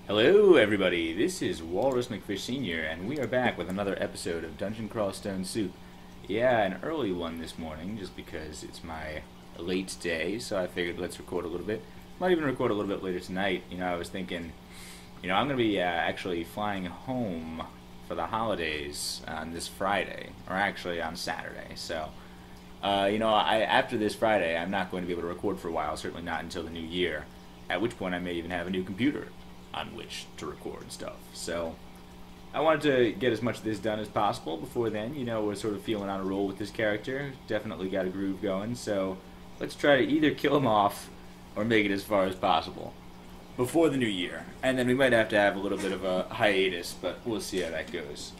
Hello, everybody. This is Walrus McFish Sr., and we are back with another episode of Dungeon Crawl Stone Soup. Yeah, an early one this morning, just because it's my late day, so I figured let's record a little bit. Might even record a little bit later tonight. I was thinking, I'm going to be actually flying home for the holidays on this Friday, or actually on Saturday. So, after this Friday, I'm not going to be able to record for a while, certainly not until the new year, at which point I may even have a new computer on which to record stuff. So I wanted to get as much of this done as possible before then. We're sort of feeling on a roll with this character. Definitely got a groove going. So let's try to either kill him off or make it as far as possible before the new year. And then we might have to have a little bit of a hiatus, but we'll see how that goes.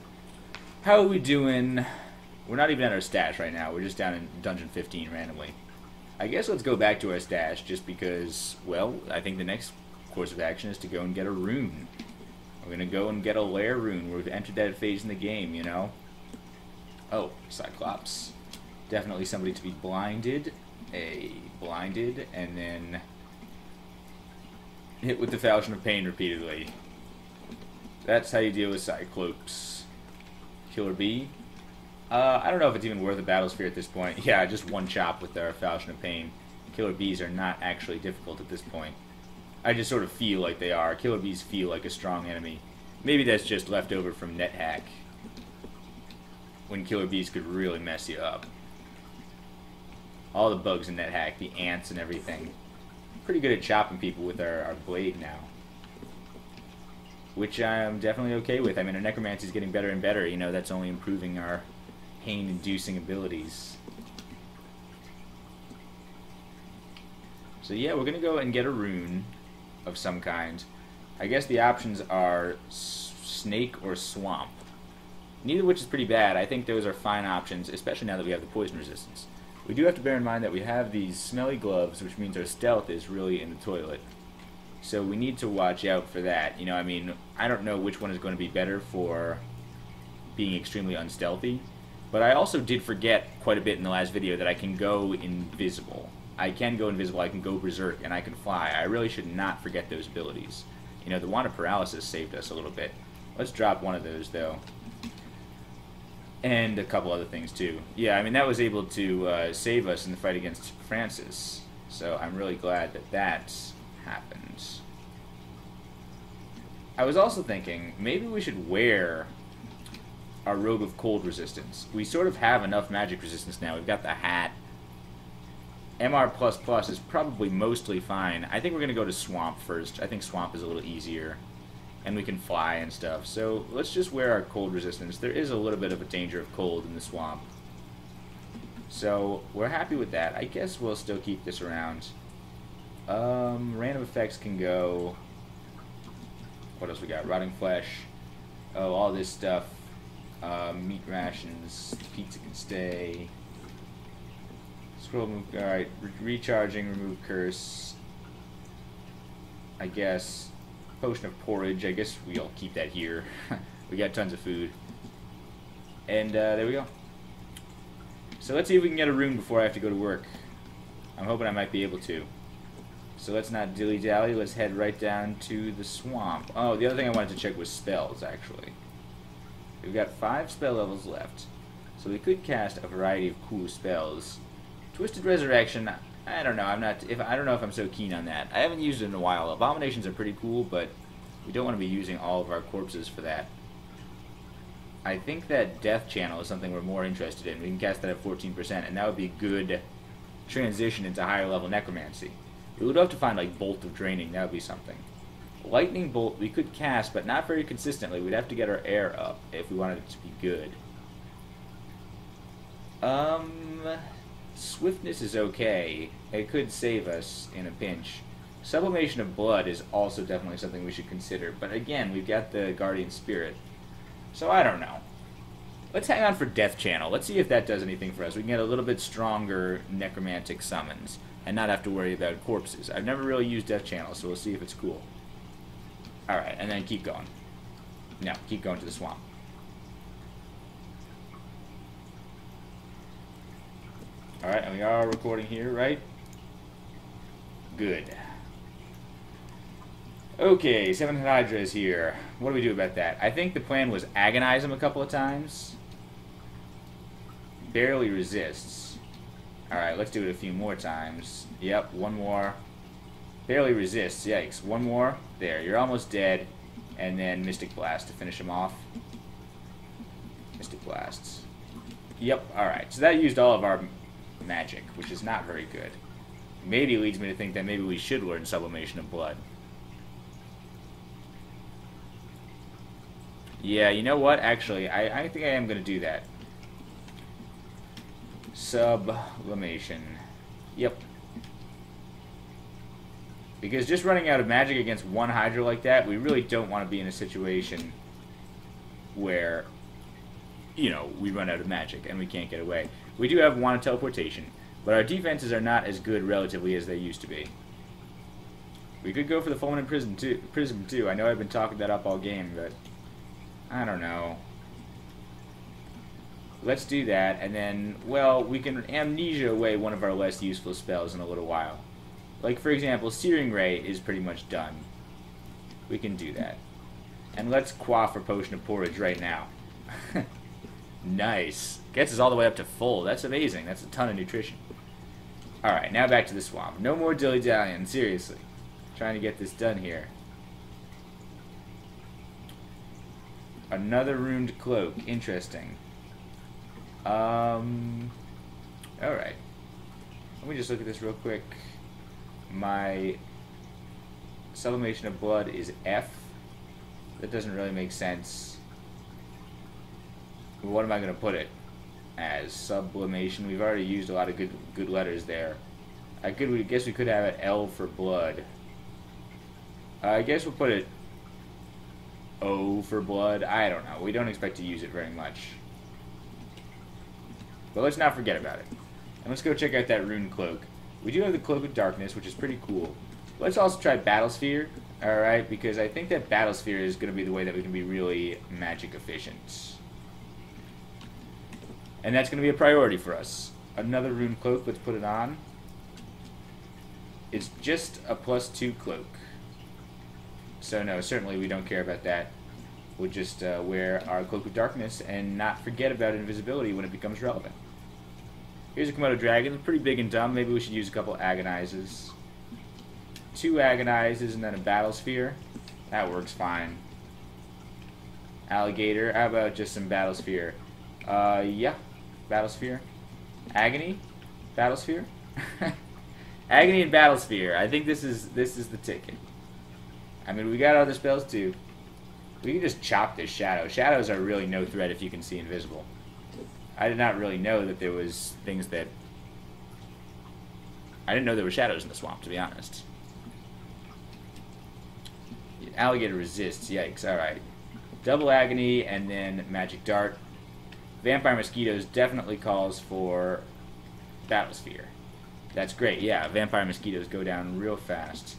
How are we doing? We're not even at our stash right now. We're just down in Dungeon 15 randomly. I guess let's go back to our stash just because, well, I think the next course of action is to go and get a rune. We're going to go and get a lair rune. We've entered that phase in the game, Oh, Cyclops. Definitely somebody to be blinded. Blinded, and then hit with the Falchion of Pain repeatedly. That's how you deal with Cyclops. Killer Bee. I don't know if it's even worth a battle sphere at this point. Yeah, just one chop with our Falchion of Pain. Killer Bees are not actually difficult at this point. I just sort of feel like they are. Killer Bees feel like a strong enemy. Maybe that's just left over from NetHack, when Killer Bees could really mess you up. All the bugs in NetHack, the ants and everything. Pretty good at chopping people with our blade now, which I'm definitely okay with. I mean, our necromancy is getting better and better. That's only improving our pain-inducing abilities. So yeah, we're gonna go and get a rune of some kind. I guess the options are snake or swamp. Neither of which is pretty bad. I think those are fine options, especially now that we have the poison resistance. We do have to bear in mind that we have these smelly gloves, which means our stealth is really in the toilet. So we need to watch out for that. I don't know which one is going to be better for being extremely unstealthy, but I also did forget quite a bit in the last video that I can go invisible. I can go invisible, I can go berserk, and I can fly. I really should not forget those abilities. The Wand of Paralysis saved us a little bit. Let's drop one of those, though. And a couple other things, too. Yeah, that was able to save us in the fight against Francis. So I'm really glad that that happened. I was also thinking, maybe we should wear our Robe of Cold Resistance. We sort of have enough magic resistance now. We've got the hat. MR++ is probably mostly fine. I think we're going to go to Swamp first. I think Swamp is a little easier, and we can fly and stuff. So let's just wear our cold resistance. There is a little bit of a danger of cold in the swamp. So we're happy with that. I guess we'll still keep this around. Random effects can go. What else we got? Rotting flesh. Oh, all this stuff. Meat rations. Pizza can stay. Scroll move, alright, recharging, remove curse. I guess. Potion of porridge, I guess we'll keep that here. We got tons of food. And there we go. So let's see if we can get a rune before I have to go to work. I'm hoping I might be able to. So let's not dilly-dally, let's head right down to the swamp. Oh, the other thing I wanted to check was spells, actually. We've got 5 spell levels left. So we could cast a variety of cool spells. Twisted Resurrection, I don't know. I don't know if I'm so keen on that. I haven't used it in a while. Abominations are pretty cool, but we don't want to be using all of our corpses for that. I think that Death Channel is something we're more interested in. We can cast that at 14%, and that would be a good transition into higher level necromancy. We would have to find like Bolt of Draining. That would be something. Lightning Bolt we could cast, but not very consistently. We'd have to get our air up if we wanted it to be good. Swiftness is okay. It could save us in a pinch. Sublimation of Blood is also definitely something we should consider. But again, we've got the Guardian Spirit. So I don't know. Let's hang on for Death Channel. Let's see if that does anything for us. We can get a little bit stronger necromantic summons and not have to worry about corpses. I've never really used Death Channel, so we'll see if it's cool. Alright, and then keep going. No, keep going to the swamp. Alright, and we are recording here, right? Good. Okay, 7 Hydra is here. What do we do about that? I think the plan was agonize him a couple of times. Barely resists. Alright, let's do it a few more times. Yep, one more. Barely resists. Yikes. One more. There, you're almost dead. And then Mystic Blast to finish him off. Mystic Blasts. Yep, alright. So that used all of our magic, which is not very good. Maybe leads me to think that maybe we should learn Sublimation of Blood. Yeah, you know what? Actually, I think I am going to do that. Sublimation. Yep. Because just running out of magic against one Hydra like that, we really don't want to be in a situation where, you know, we run out of magic and we can't get away. We do have Wand of Teleportation, but our defenses are not as good relatively as they used to be. We could go for the Fulminant Prism too. I know I've been talking that up all game, but I don't know. Let's do that, and then, well, we can Amnesia away one of our less useful spells in a little while. Like, for example, Searing Ray is pretty much done. We can do that. And let's quaff for Potion of Porridge right now. Nice. Gets us all the way up to full. That's amazing. That's a ton of nutrition. Alright, now back to the swamp. No more dilly-dallying, seriously. Trying to get this done here. Another Runed Cloak. Interesting. Alright. Let me just look at this real quick. My Sublimation of Blood is F. That doesn't really make sense. What am I going to put it as? Sublimation. We've already used a lot of good letters there. I guess we could have it L for blood. I guess we'll put it O for blood. I don't know. We don't expect to use it very much. But let's not forget about it. And let's go check out that Rune Cloak. We do have the Cloak of Darkness, which is pretty cool. Let's also try Battlesphere, alright, because I think that Battlesphere is going to be the way that we can be really magic efficient. And that's going to be a priority for us. Another Rune Cloak, let's put it on. It's just a +2 cloak. So no, certainly we don't care about that. We'll just wear our Cloak of Darkness and not forget about invisibility when it becomes relevant. Here's a Komodo Dragon, pretty big and dumb. Maybe we should use a couple Agonizes. 2 Agonizes and then a Battlesphere. That works fine. Alligator, how about just some Battlesphere? Yeah, Battlesphere. Agony, Battlesphere. Agony and Battlesphere. I think this is the ticket. I mean, we got other spells too. We can just chop this Shadow. Shadows are really no threat if you can see invisible. I did not really know that there was things that... I didn't know there were shadows in the swamp, to be honest. Alligator resists. Yikes. Alright. Double Agony and then Magic Dart. Vampire Mosquitoes definitely calls for Battlesphere. That's great. Yeah, Vampire Mosquitoes go down real fast.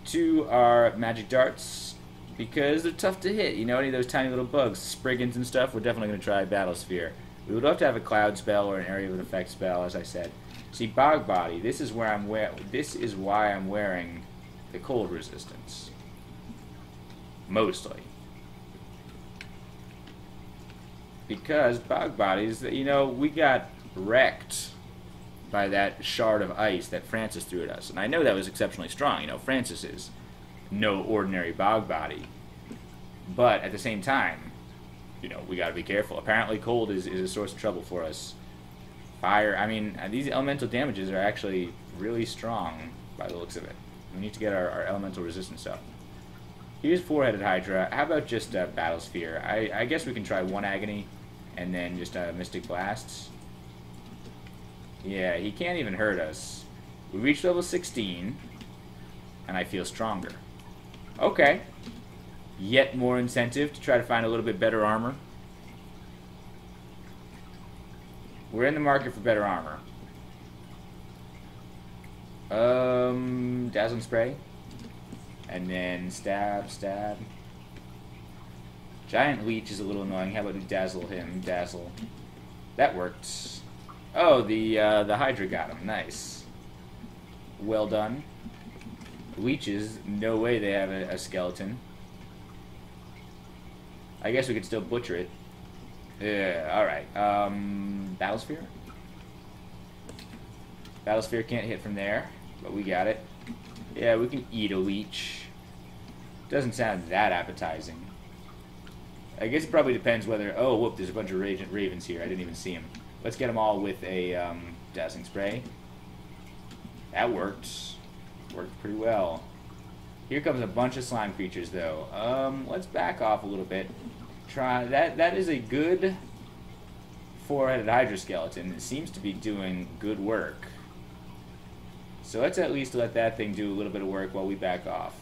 2 are Magic Darts. Because they're tough to hit, you know, any of those tiny little bugs, Spriggans and stuff, we're definitely going to try Battlesphere. We would love to have a Cloud spell or an Area of Effect spell, as I said. See, Bog Body, this is why I'm wearing the cold resistance. Mostly. Because Bog Bodies, you know, we got wrecked by that shard of ice that Francis threw at us. And I know that was exceptionally strong, you know, Francis is no ordinary Bog Body. But at the same time, you know, we gotta be careful. Apparently cold is a source of trouble for us. Fire, I mean, these elemental damages are actually really strong by the looks of it. We need to get our elemental resistance up. Here's 4-headed Hydra. How about just Battlesphere? I guess we can try 1 Agony and then just Mystic Blasts. Yeah, he can't even hurt us. We reached level 16, and I feel stronger. Okay. Yet more incentive to try to find a little bit better armor. We're in the market for better armor. Dazzling Spray. And then stab, stab. Giant Leech is a little annoying. How about we dazzle him? Dazzle. That worked. Oh, the Hydra got him. Nice. Well done. Leeches, no way they have a skeleton. I guess we could still butcher it. Yeah, alright. Battlesphere? Battlesphere can't hit from there, but we got it. Yeah, we can eat a leech. Doesn't sound that appetizing. I guess it probably depends whether... Oh, whoop, there's a bunch of ravens here. I didn't even see them. Let's get them all with a dazzling spray. That worked. Worked pretty well. Here comes a bunch of slime creatures, though. Let's back off a little bit. Try that. That is a good four-headed Hydra skeleton. It seems to be doing good work. So let's at least let that thing do a little bit of work while we back off.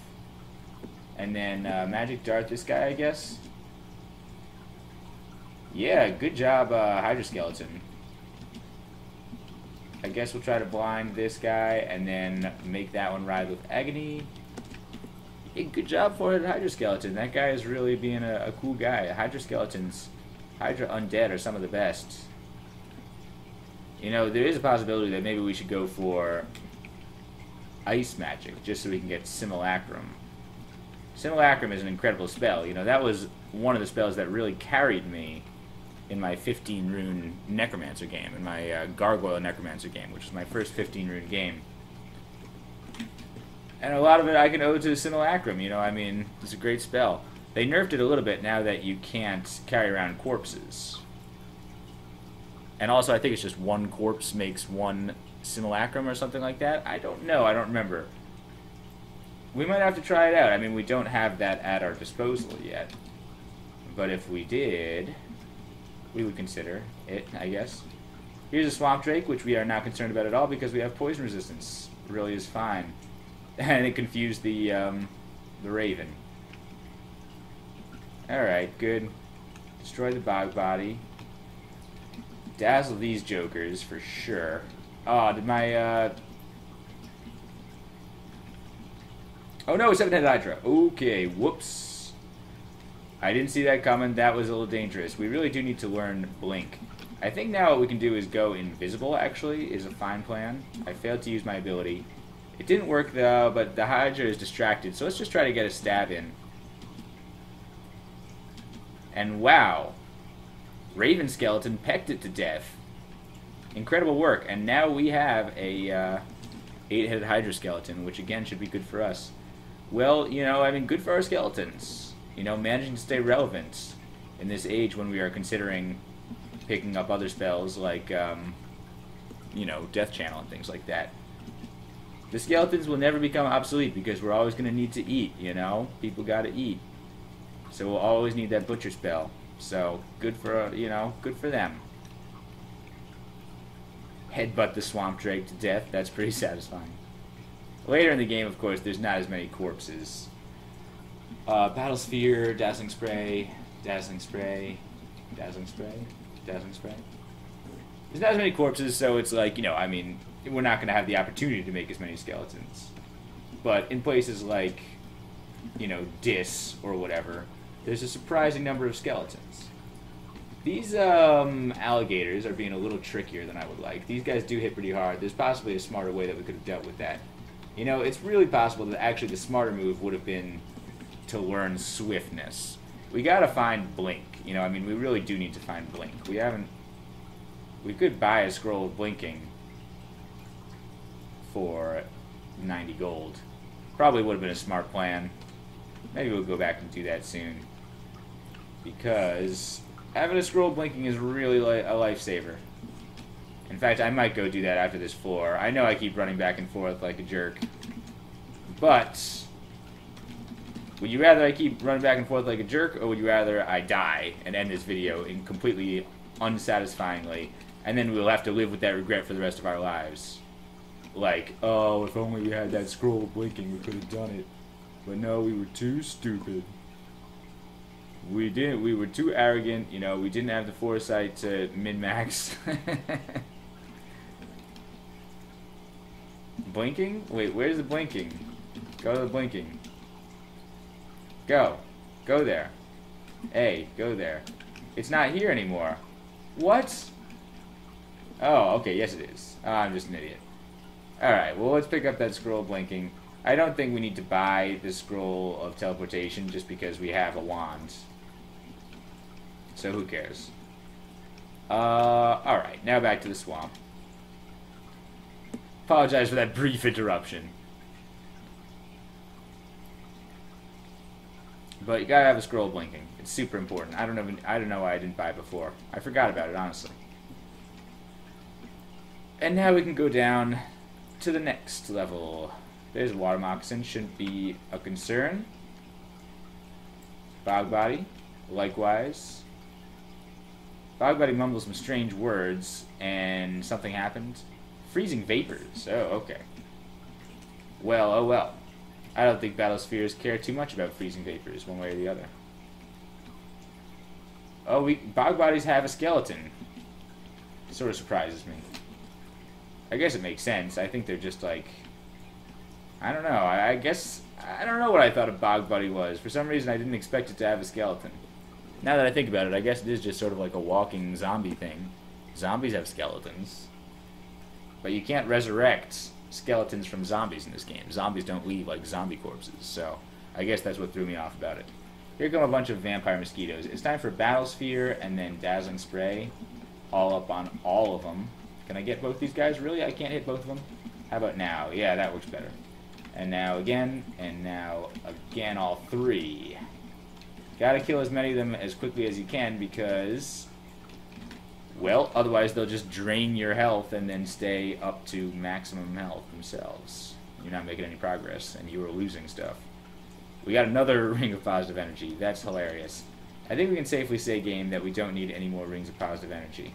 And then magic dart this guy, I guess. Yeah, good job, Hydra skeleton. I guess we'll try to blind this guy and then make that one ride with agony. Hey, good job, four-headed Hydra skeleton. That guy is really being a cool guy. Hydra skeletons, Hydra undead are some of the best. You know, there is a possibility that maybe we should go for ice magic, just so we can get Simulacrum. Simulacrum is an incredible spell. You know, that was one of the spells that really carried me in my 15-rune Necromancer game, in my Gargoyle Necromancer game, which was my first 15-rune game. And a lot of it I can owe to Simulacrum, you know, I mean, it's a great spell. They nerfed it a little bit now that you can't carry around corpses. And also, I think it's just one corpse makes one Simulacrum or something like that. I don't know, I don't remember. We might have to try it out. I mean, we don't have that at our disposal yet. But if we did, we would consider it, I guess. Here's a Swamp Drake, which we are not concerned about at all because we have poison resistance. It really is fine. And it confused the Raven. Alright, good. Destroy the bog body. Dazzle these jokers, for sure. Oh, did my, Oh no, seven-headed Hydra. Okay, whoops. I didn't see that coming. That was a little dangerous. We really do need to learn Blink. I think now what we can do is go invisible, actually, is a fine plan. I failed to use my ability. It didn't work, though, but the Hydra is distracted, so let's just try to get a stab in. And wow. Raven Skeleton pecked it to death. Incredible work. And now we have a 8-headed Hydra Skeleton, which again should be good for us. Well, you know, I mean, good for our skeletons. You know, managing to stay relevant in this age when we are considering picking up other spells like, you know, Death Channel and things like that. The skeletons will never become obsolete because we're always going to need to eat, you know? People got to eat. So we'll always need that butcher spell. So, good for, you know, good for them. Headbutt the Swamp Drake to death. That's pretty satisfying. Later in the game, of course, there's not as many corpses. Battlesphere, Dazzling Spray, Dazzling Spray, Dazzling Spray, Dazzling Spray. There's not as many corpses, so it's like, you know, I mean, we're not going to have the opportunity to make as many skeletons. But in places like, you know, Dis or whatever, there's a surprising number of skeletons. These alligators are being a little trickier than I would like. These guys do hit pretty hard. There's possibly a smarter way that we could have dealt with that. You know, it's really possible that actually the smarter move would have been to learn Swiftness. We gotta find Blink. You know, I mean, we really do need to find Blink. We haven't... We could buy a scroll of Blinking for 90 gold. Probably would have been a smart plan. Maybe we'll go back and do that soon. Because having a scroll of Blinking is really a lifesaver. In fact, I might go do that after this floor. I know I keep running back and forth like a jerk. But would you rather I keep running back and forth like a jerk, or would you rather I die and end this video in completely unsatisfyingly, and then we'll have to live with that regret for the rest of our lives? Like, oh, if only we had that scroll of Blinking, we could have done it. But no, we were too stupid. We didn't. We were too arrogant. You know, we didn't have the foresight to min-max. Blinking? Wait, where's the Blinking? Go to the Blinking. Go. Go there. Hey, go there. It's not here anymore. What? Oh, okay, yes it is. Oh, I'm just an idiot. Alright, well, let's pick up that scroll of Blinking. I don't think we need to buy the scroll of teleportation just because we have a wand. So who cares? Alright, now back to the swamp. Apologize for that brief interruption. But you gotta have a scroll blinking. It's super important. I don't know why I didn't buy it before. I forgot about it, honestly. And now we can go down to the next level. There's a water moccasin. Shouldn't be a concern. Bog body. Likewise. Bog body mumbles some strange words, and something happened. Freezing vapors. Oh, okay. Well, oh well. I don't think battlespheres care too much about freezing vapors, one way or the other. Oh, bog bodies have a skeleton. It sort of surprises me. I guess it makes sense. I think they're just like... I don't know. I guess... I don't know what I thought a bog body was. For some reason, I didn't expect it to have a skeleton. Now that I think about it, I guess it is just sort of like a walking zombie thing. Zombies have skeletons. But you can't resurrect skeletons from zombies in this game. Zombies don't leave like zombie corpses, so I guess that's what threw me off about it. Here come a bunch of vampire mosquitoes. It's time for Battlesphere and then Dazzling Spray. All up on all of them. Can I get both these guys? Really? I can't hit both of them? How about now? Yeah, that works better. And now again, and now again, all three. Gotta kill as many of them as quickly as you can because... well, otherwise they'll just drain your health and then stay up to maximum health themselves. You're not making any progress, and you are losing stuff. We got another ring of positive energy. That's hilarious. I think we can safely say, game, that we don't need any more rings of positive energy.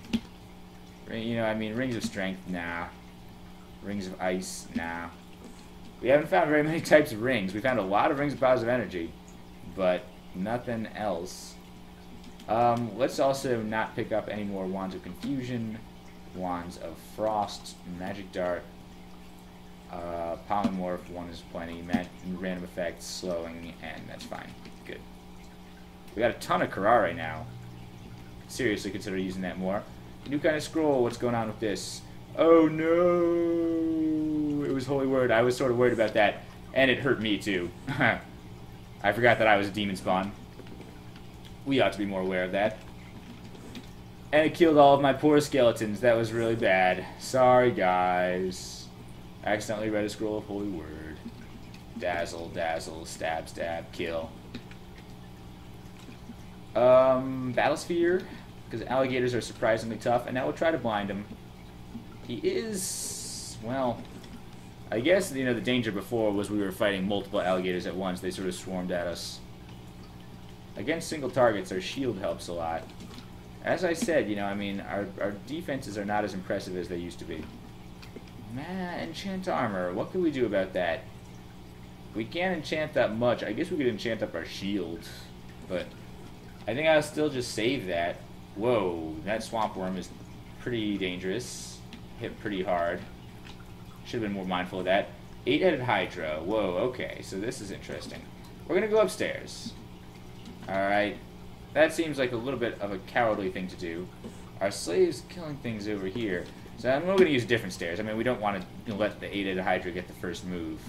You know, I mean, rings of strength, nah. Rings of ice, nah. We haven't found very many types of rings. We found a lot of rings of positive energy, but nothing else. Let's also not pick up any more Wands of Confusion, Wands of Frost, Magic Dart, Polymorph, one is plenty, random effects, slowing, and that's fine. Good. We got a ton of Karare now. Seriously consider using that more. New kind of scroll, what's going on with this? Oh no! It was Holy Word. I was sort of worried about that, and it hurt me too. I forgot that I was a demon spawn. We ought to be more aware of that. And it killed all of my poor skeletons. That was really bad. Sorry, guys. I accidentally read a scroll of Holy Word. Dazzle, dazzle, stab, stab, kill. Battlesphere, because alligators are surprisingly tough, and now we'll try to blind him. He is, well, I guess, you know, the danger before was we were fighting multiple alligators at once. They sort of swarmed at us. Against single targets, our shield helps a lot. As I said, you know, I mean, our defenses are not as impressive as they used to be. Man, enchant armor. What can we do about that? We can't enchant that much. I guess we could enchant up our shield, but I think I'll still just save that. Whoa, that swamp worm is pretty dangerous. Hit pretty hard. Should have been more mindful of that. 8-headed Hydra. Whoa, okay, so this is interesting. We're gonna go upstairs. Alright. That seems like a little bit of a cowardly thing to do. Our slave's killing things over here. So we're going to use different stairs. I mean, we don't want to let the 8-headed Hydra get the first move.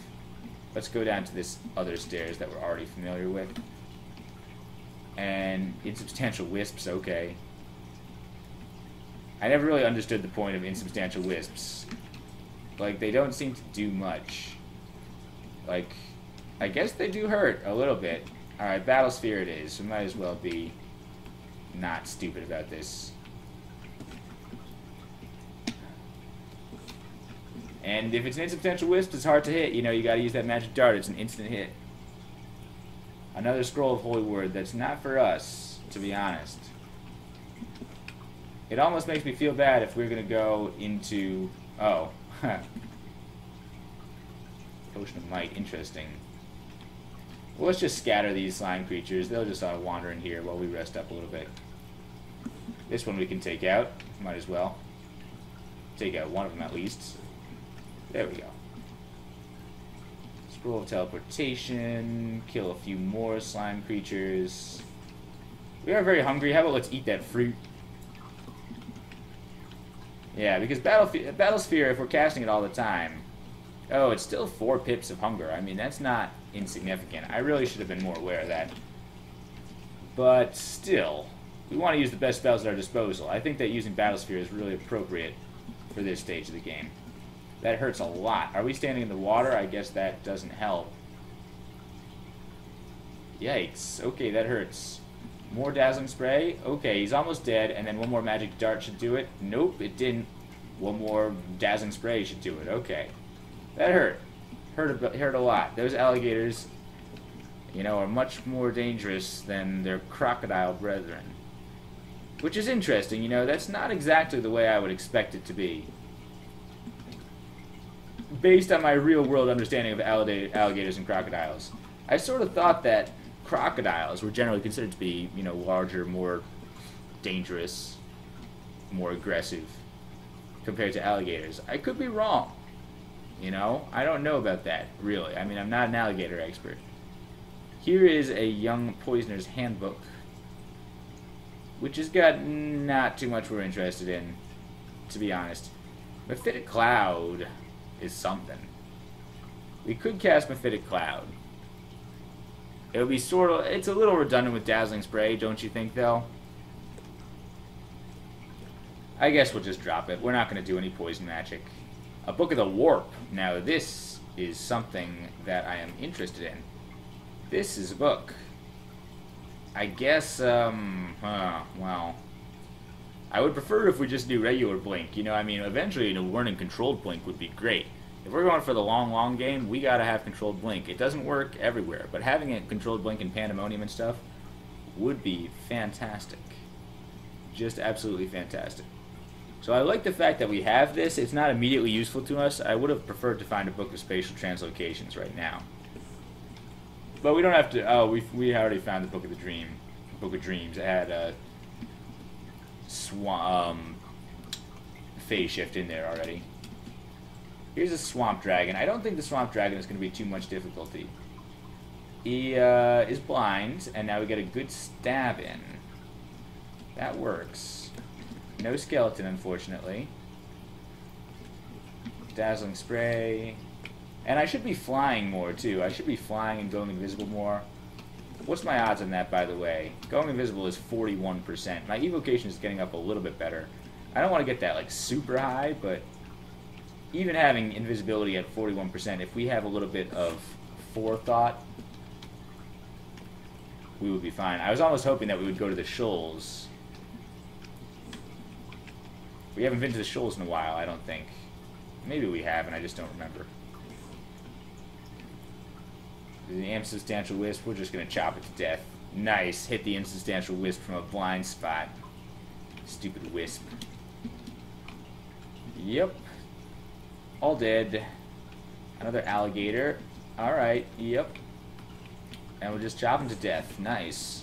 Let's go down to this other stairs that we're already familiar with. And insubstantial wisps, okay. I never really understood the point of insubstantial wisps. Like, they don't seem to do much. Like, I guess they do hurt a little bit. Alright, Battlesphere it is. We might as well be not stupid about this. And if it's an insubstantial wisp, it's hard to hit. You know, you gotta use that magic dart. It's an instant hit. Another scroll of Holy Word. That's not for us, to be honest. It almost makes me feel bad if we're gonna go into... oh. Potion of Might. Interesting. Well, let's just scatter these slime creatures. They'll just wander in here while we rest up a little bit. This one we can take out. Might as well. Take out one of them at least. There we go. Scroll of Teleportation. Kill a few more slime creatures. We are very hungry. How about let's eat that fruit? Yeah, because Battlesphere, if we're casting it all the time, Oh, it's still 4 pips of hunger. I mean, that's not insignificant. I really should have been more aware of that. But still, we want to use the best spells at our disposal. I think that using Battlesphere is really appropriate for this stage of the game. That hurts a lot. Are we standing in the water? I guess that doesn't help. Yikes. Okay, that hurts. More Dazzling Spray. Okay, he's almost dead, and then one more Magic Dart should do it. Nope, it didn't. One more Dazzling Spray should do it. Okay. That hurt. Hurt a lot. Those alligators, you know, are much more dangerous than their crocodile brethren. Which is interesting, you know, that's not exactly the way I would expect it to be. Based on my real-world understanding of alligators and crocodiles. I sort of thought that crocodiles were generally considered to be, you know, larger, more dangerous, more aggressive compared to alligators. I could be wrong. You know, I don't know about that, really. I mean, I'm not an alligator expert. Here is a young poisoner's handbook, which has got not too much we're interested in, to be honest. Mephitic Cloud is something. We could cast Mephitic Cloud. It would be sort of... It's a little redundant with Dazzling Spray, don't you think, though? I guess we'll just drop it. We're not going to do any poison magic. A Book of the Warp. Now, this is something that I am interested in. This is a book. I guess, well... I would prefer if we just do regular Blink. You know, I mean, eventually, you know, learning Controlled Blink would be great. If we're going for the long game, we gotta have Controlled Blink. It doesn't work everywhere, but having a Controlled Blink in Pandemonium and stuff would be fantastic. Just absolutely fantastic. So I like the fact that we have this. It's not immediately useful to us. I would have preferred to find a Book of Spatial Translocations right now. But we don't have to... Oh, we already found the Book of Dreams. It had phase shift in there already. Here's a Swamp Dragon. I don't think the Swamp Dragon is going to be too much difficulty. He is blind, and now we get a good stab in. That works. No skeleton, unfortunately. Dazzling Spray. And I should be flying more, too. I should be flying and going invisible more. What's my odds on that, by the way? Going invisible is 41%. My evocation is getting up a little bit better. I don't want to get that, like, super high, but even having invisibility at 41%, if we have a little bit of forethought, we would be fine. I was almost hoping that we would go to the shoals. We haven't been to the shoals in a while, I don't think. Maybe we have, and I just don't remember. The Insubstantial Wisp, we're just going to chop it to death. Nice. Hit the Insubstantial Wisp from a blind spot. Stupid Wisp. Yep. All dead. Another alligator. Alright, yep. And we'll just chop him to death. Nice.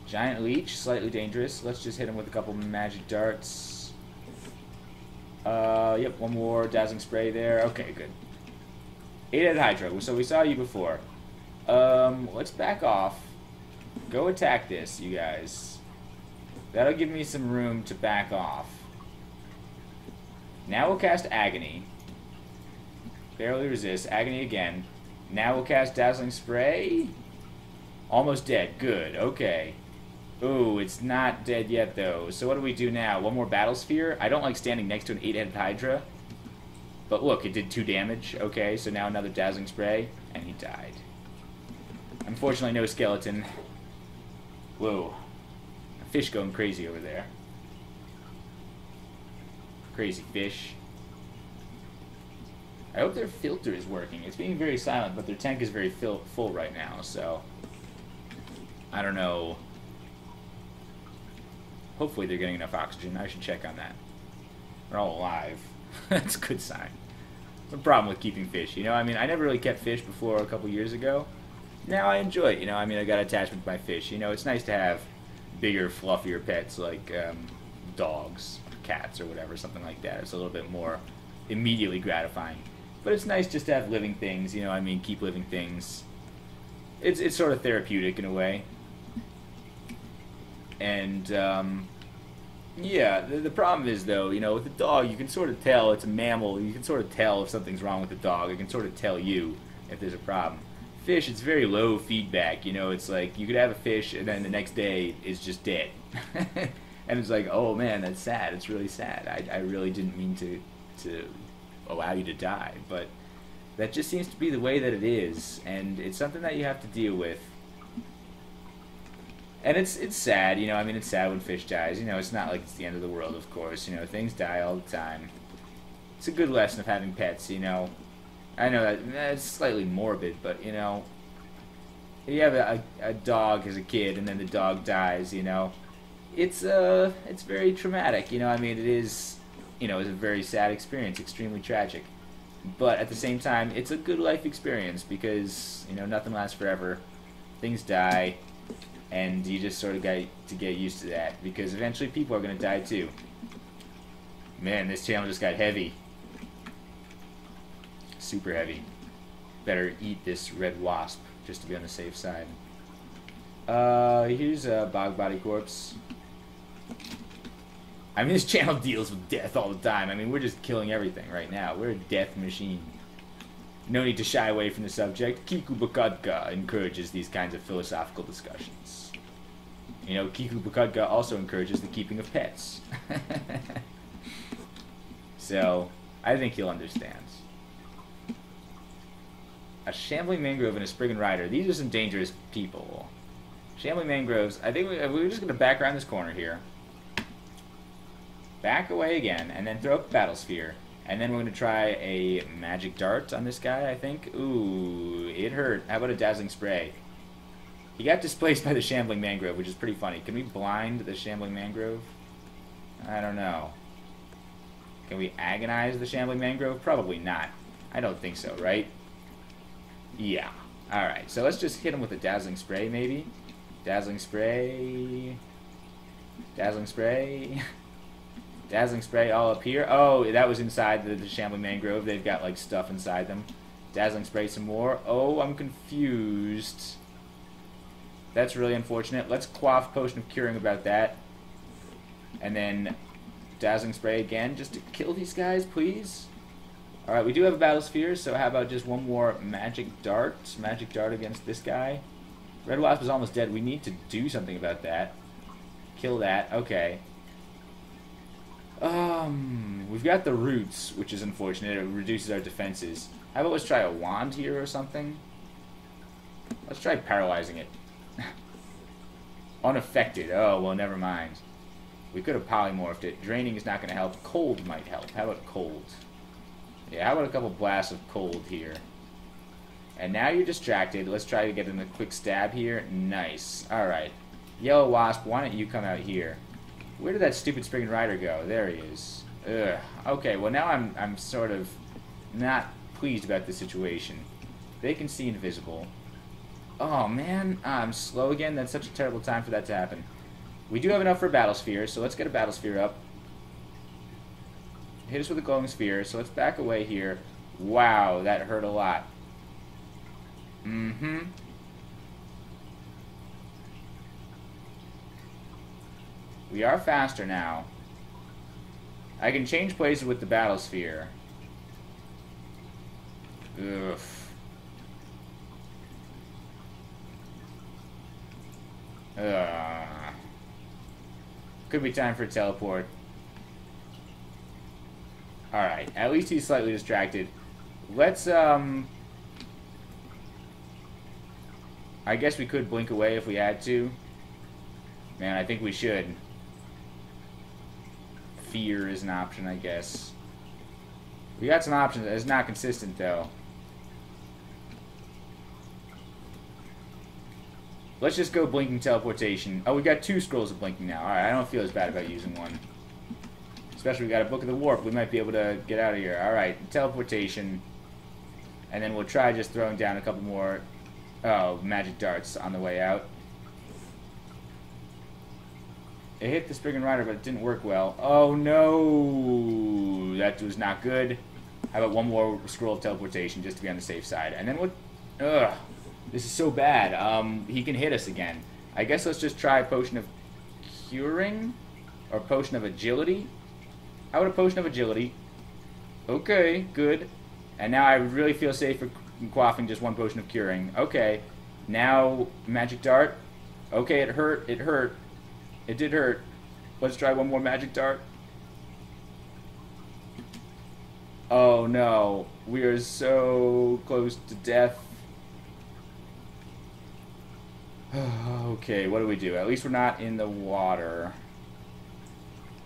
Giant Leech, slightly dangerous. Let's just hit him with a couple magic darts. Yep, one more Dazzling Spray there. Okay, good. 8-headed Hydra. So we saw you before. Let's back off. Go attack this, you guys. That'll give me some room to back off. Now we'll cast Agony. Barely resist. Agony again. Now we'll cast Dazzling Spray. Almost dead. Good. Okay. Ooh, it's not dead yet, though. So what do we do now? One more Battle Sphere? I don't like standing next to an 8-headed Hydra. But look, it did 2 damage. Okay, so now another Dazzling Spray. And he died. Unfortunately, no skeleton. Whoa. A fish going crazy over there. Crazy fish. I hope their filter is working. It's being very silent, but their tank is very full right now, so... I don't know. Hopefully they're getting enough oxygen. I should check on that. They're all alive. That's a good sign. What's the problem with keeping fish? You know, I mean, I never really kept fish before a couple years ago. Now I enjoy it, you know. I mean, I got attachment to my fish. You know, it's nice to have bigger, fluffier pets like dogs, cats, or whatever, something like that. It's a little bit more immediately gratifying. But it's nice just to have living things, you know, I mean, keep living things. It's sort of therapeutic in a way. And, Yeah, the problem is, though, you know, with the dog, you can sort of tell it's a mammal. You can sort of tell if something's wrong with the dog. It can sort of tell you if there's a problem. Fish, it's very low feedback. You know, it's like you could have a fish and then the next day it's just dead. And it's like, oh man, that's sad. It's really sad. I really didn't mean to allow you to die. But that just seems to be the way that it is. And it's something that you have to deal with. And it's sad, you know, I mean, it's sad when fish dies. You know, it's not like it's the end of the world, of course. You know, things die all the time. It's a good lesson of having pets, you know. I know that's slightly morbid, but, you know, you have a dog as a kid and then the dog dies, you know. It's very traumatic, you know. I mean, it is, you know, it's a very sad experience, extremely tragic. But at the same time, it's a good life experience because, you know, nothing lasts forever. Things die. And you just sort of got to get used to that, because eventually people are going to die too. Man, this channel just got heavy. Super heavy. Better eat this red wasp, just to be on the safe side. Here's a bog body corpse. I mean, this channel deals with death all the time. I mean, we're just killing everything right now. We're a death machine. No need to shy away from the subject. Kiku Bukadka encourages these kinds of philosophical discussions. You know, Kiku Bukadka also encourages the keeping of pets. So, I think he'll understand. A shambling mangrove and a Spriggan rider. These are some dangerous people. Shambling mangroves. I think we're just going to back around this corner here. Back away again, and then throw up a battle sphere. And then we're going to try a magic dart on this guy, I think. Ooh, it hurt. How about a dazzling spray? He got displaced by the shambling mangrove, which is pretty funny. Can we blind the shambling mangrove? I don't know. Can we agonize the shambling mangrove? Probably not. I don't think so, right? Yeah. Alright, so let's just hit him with a dazzling spray, maybe. Dazzling spray. Dazzling spray. Dazzling spray all up here. Oh, that was inside the shambling mangrove. They've got, like, stuff inside them. Dazzling spray some more. Oh, I'm confused. That's really unfortunate. Let's quaff Potion of Curing about that. And then dazzling spray again, just to kill these guys, please. Alright, we do have a battle sphere, so how about just one more magic dart? Magic dart against this guy. Red Wasp is almost dead. We need to do something about that. Kill that. Okay. We've got the roots, which is unfortunate. It reduces our defenses. How about let's try a wand here or something? Let's try paralyzing it. Unaffected. Oh, well, never mind. We could have polymorphed it. Draining is not going to help. Cold might help. How about cold? Yeah, how about a couple blasts of cold here? And now you're distracted. Let's try to get in a quick stab here. Nice. Alright. Yellow Wasp, why don't you come out here? Where did that stupid Spriggan Rider go? There he is. Ugh. Okay, well now I'm sort of not pleased about the situation. They can see invisible. Oh man, I'm slow again. That's such a terrible time for that to happen. We do have enough for a battle sphere, so let's get a battle sphere up. Hit us with a glowing sphere, so let's back away here. Wow, that hurt a lot. Mm-hmm. We are faster now. I can change places with the battle sphere. Ugh. Could be time for a teleport. Alright, at least he's slightly distracted. Let's, I guess we could blink away if we had to. Man, I think we should. Fear is an option, I guess. We got some options. It's not consistent, though. Let's just go blinking teleportation. Oh, we got 2 scrolls of blinking now. Alright, I don't feel as bad about using one. Especially we got a Book of the Warp. We might be able to get out of here. Alright, teleportation. And then we'll try just throwing down a couple more magic darts on the way out. It hit the Spriggan Rider, but it didn't work well. Oh no! That was not good. How about one more scroll of teleportation just to be on the safe side? And then what? Ugh. This is so bad. He can hit us again. I guess let's just try Potion of Curing. Or potion of agility? How would a potion of agility? Okay, good. And now I really feel safe for quaffing just one potion of curing. Okay. Now, magic dart. Okay, it hurt. It hurt. It did hurt. Let's try one more magic dart. Oh no. We are so close to death. Okay, what do we do? At least we're not in the water.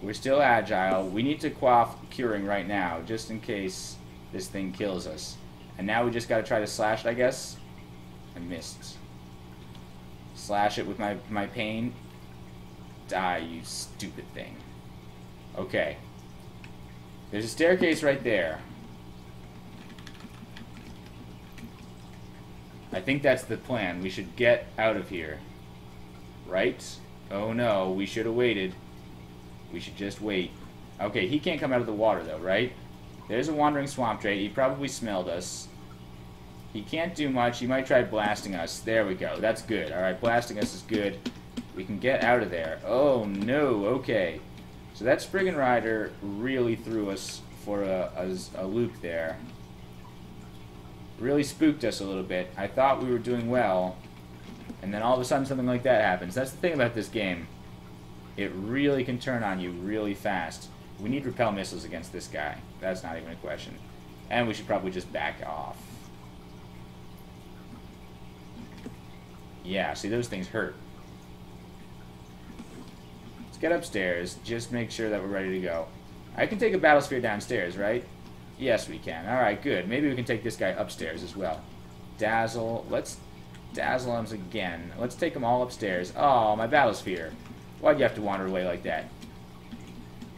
We're still agile. We need to quaff curing right now, just in case this thing kills us. And now we just gotta try to slash it, I guess. I missed. Slash it with my pain. Die, you stupid thing. Okay. There's a staircase right there. I think that's the plan. We should get out of here. Right? Oh no, we should have waited. We should just wait. Okay, he can't come out of the water though, right? There's a wandering swamp drake. He probably smelled us. He can't do much. He might try blasting us. There we go. That's good. Alright, blasting us is good. We can get out of there. Oh no, okay. So that Spriggan Rider really threw us for a loop there. Really spooked us a little bit. I thought we were doing well, and then all of a sudden something like that happens. That's the thing about this game. It really can turn on you really fast. We need repel missiles against this guy. That's not even a question. And we should probably just back off. Yeah, see, those things hurt. Let's get upstairs. Just make sure that we're ready to go. I can take a battle sphere downstairs, right? Yes, we can. Alright, good. Maybe we can take this guy upstairs as well. Dazzle. Let's dazzle him again. Let's take them all upstairs. Oh, my battle sphere. Why'd you have to wander away like that?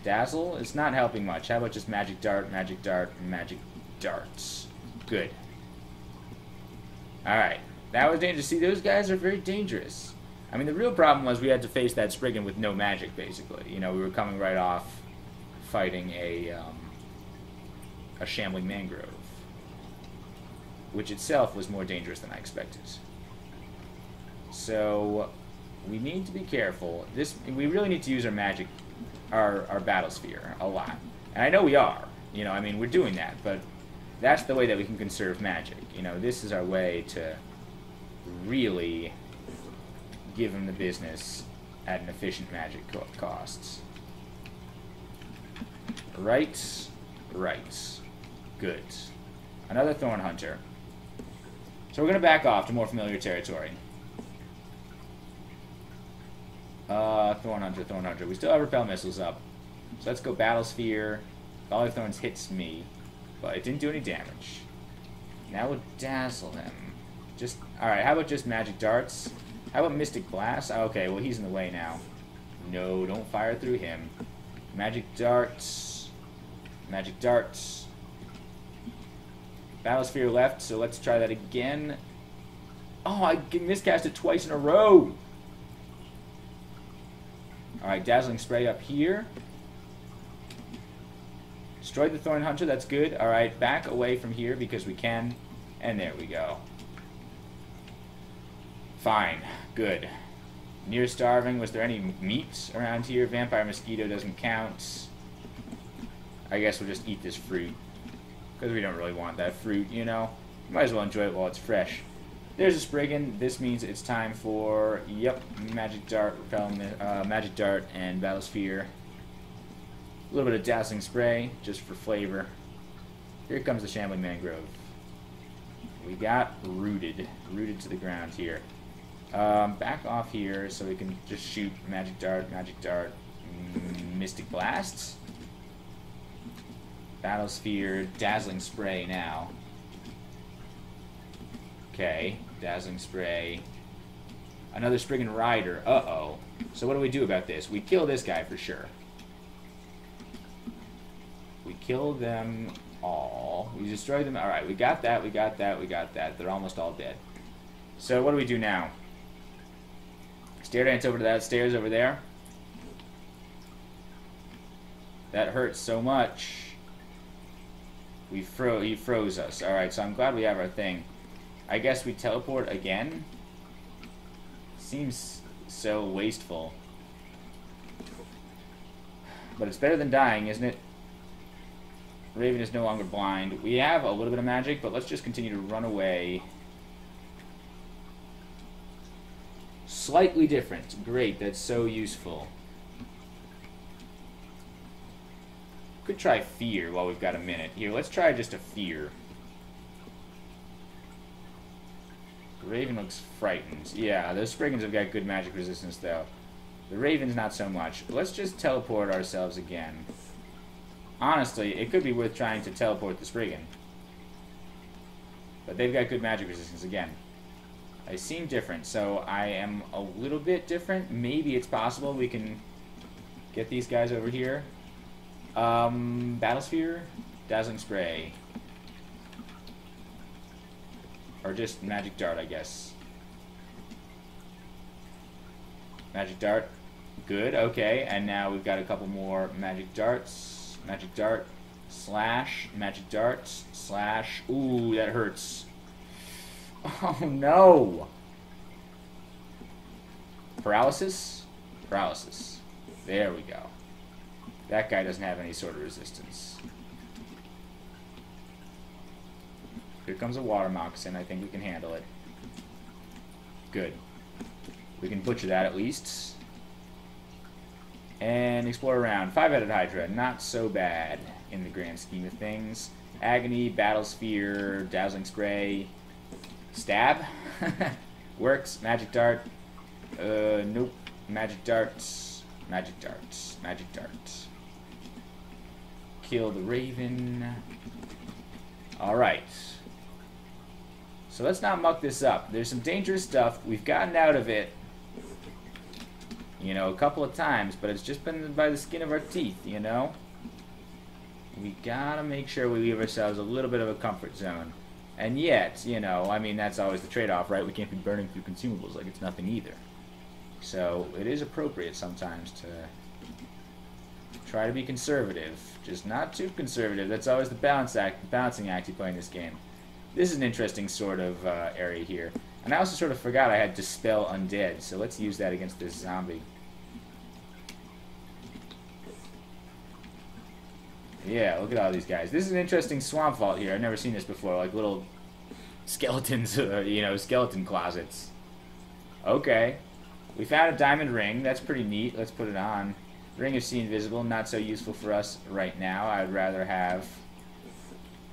Dazzle? It's not helping much. How about just magic dart, magic dart, magic darts? Good. Alright. That was dangerous. See, those guys are very dangerous. I mean, the real problem was we had to face that Spriggan with no magic, basically. You know, we were coming right off fighting a shambling mangrove, which itself was more dangerous than I expected. So we need to be careful. We really need to use our magic, our battle sphere a lot. And I know we are. You know, I mean, we're doing that, but that's the way that we can conserve magic. You know, this is our way to really give him the business at an efficient magic cost. Right. Right. Good. Another Thorn Hunter. So we're going to back off to more familiar territory. Thorn Hunter, Thorn Hunter. We still have repel missiles up. So let's go Battle Sphere. Volley of Thorns hits me, but it didn't do any damage. Now we'll dazzle him. Just, alright, how about just magic darts? How about Mystic Blast? Okay, well he's in the way now. No, don't fire through him. Magic darts. Magic darts. Battle Sphere left, so let's try that again. Oh, I miscast it twice in a row. Alright, Dazzling Spray up here. Destroyed the Thorn Hunter, that's good. Alright, back away from here because we can. And there we go. Fine, good. Near starving, was there any meat around here? Vampire Mosquito doesn't count. I guess we'll just eat this fruit. Because we don't really want that fruit, you know. Might as well enjoy it while it's fresh. There's a Spriggan. This means it's time for, yep, Magic Dart, Magic Dart, and Battle Sphere. A little bit of Dazzling Spray, just for flavor. Here comes the Shambling Mangrove. We got rooted to the ground here. Back off here so we can just shoot Magic Dart, Mystic Blast. Battle Sphere, Dazzling Spray now. Okay, Dazzling Spray. Another Spriggan Rider. Uh-oh. So what do we do about this? We kill this guy for sure. We kill them all. We destroy them. Alright, we got that, we got that, we got that. They're almost all dead. So what do we do now? Stair dance over to that stairs over there. That hurts so much. He froze us. Alright, so I'm glad we have our thing. I guess we teleport again? Seems so wasteful. But it's better than dying, isn't it? Raven is no longer blind. We have a little bit of magic, but let's just continue to run away. Slightly different. Great, that's so useful. Could try fear while we've got a minute. Here, let's try just a fear. The Raven looks frightened. Yeah, those Spriggans have got good magic resistance, though. The Raven's not so much. Let's just teleport ourselves again. Honestly, it could be worth trying to teleport the Spriggan. But they've got good magic resistance again. I seem different, so I am a little bit different. Maybe it's possible we can get these guys over here. Battlesphere? Dazzling Spray. Or just Magic Dart, I guess. Magic Dart. Good, okay. And now we've got a couple more Magic Darts. Magic Dart. Slash. Magic Dart. Slash. Ooh, that hurts. Oh, no! Paralysis? Paralysis. There we go. That guy doesn't have any sort of resistance. Here comes a water moccasin. I think we can handle it. Good. We can butcher that at least. And explore around. Five-headed Hydra. Not so bad in the grand scheme of things. Agony, Battlesphere, Dazzling Spray. Stab? Works. Magic Dart. Nope. Magic Darts. Magic Darts. Magic Darts. Kill the Raven. Alright. So let's not muck this up. There's some dangerous stuff. We've gotten out of it, you know, a couple of times, but it's just been by the skin of our teeth, you know? We gotta make sure we leave ourselves a little bit of a comfort zone. And yet, you know, I mean, that's always the trade-off, right? We can't be burning through consumables like it's nothing either. So it is appropriate sometimes to try to be conservative. Just not too conservative. That's always the balancing act you play in this game. This is an interesting sort of area here. And I also sort of forgot I had Dispel Undead, so let's use that against this zombie. Yeah, look at all these guys. This is an interesting swamp vault here. I've never seen this before. Like little skeletons, you know, skeleton closets. Okay. We found a diamond ring. That's pretty neat. Let's put it on. Ring of See Invisible. Not so useful for us right now. I'd rather have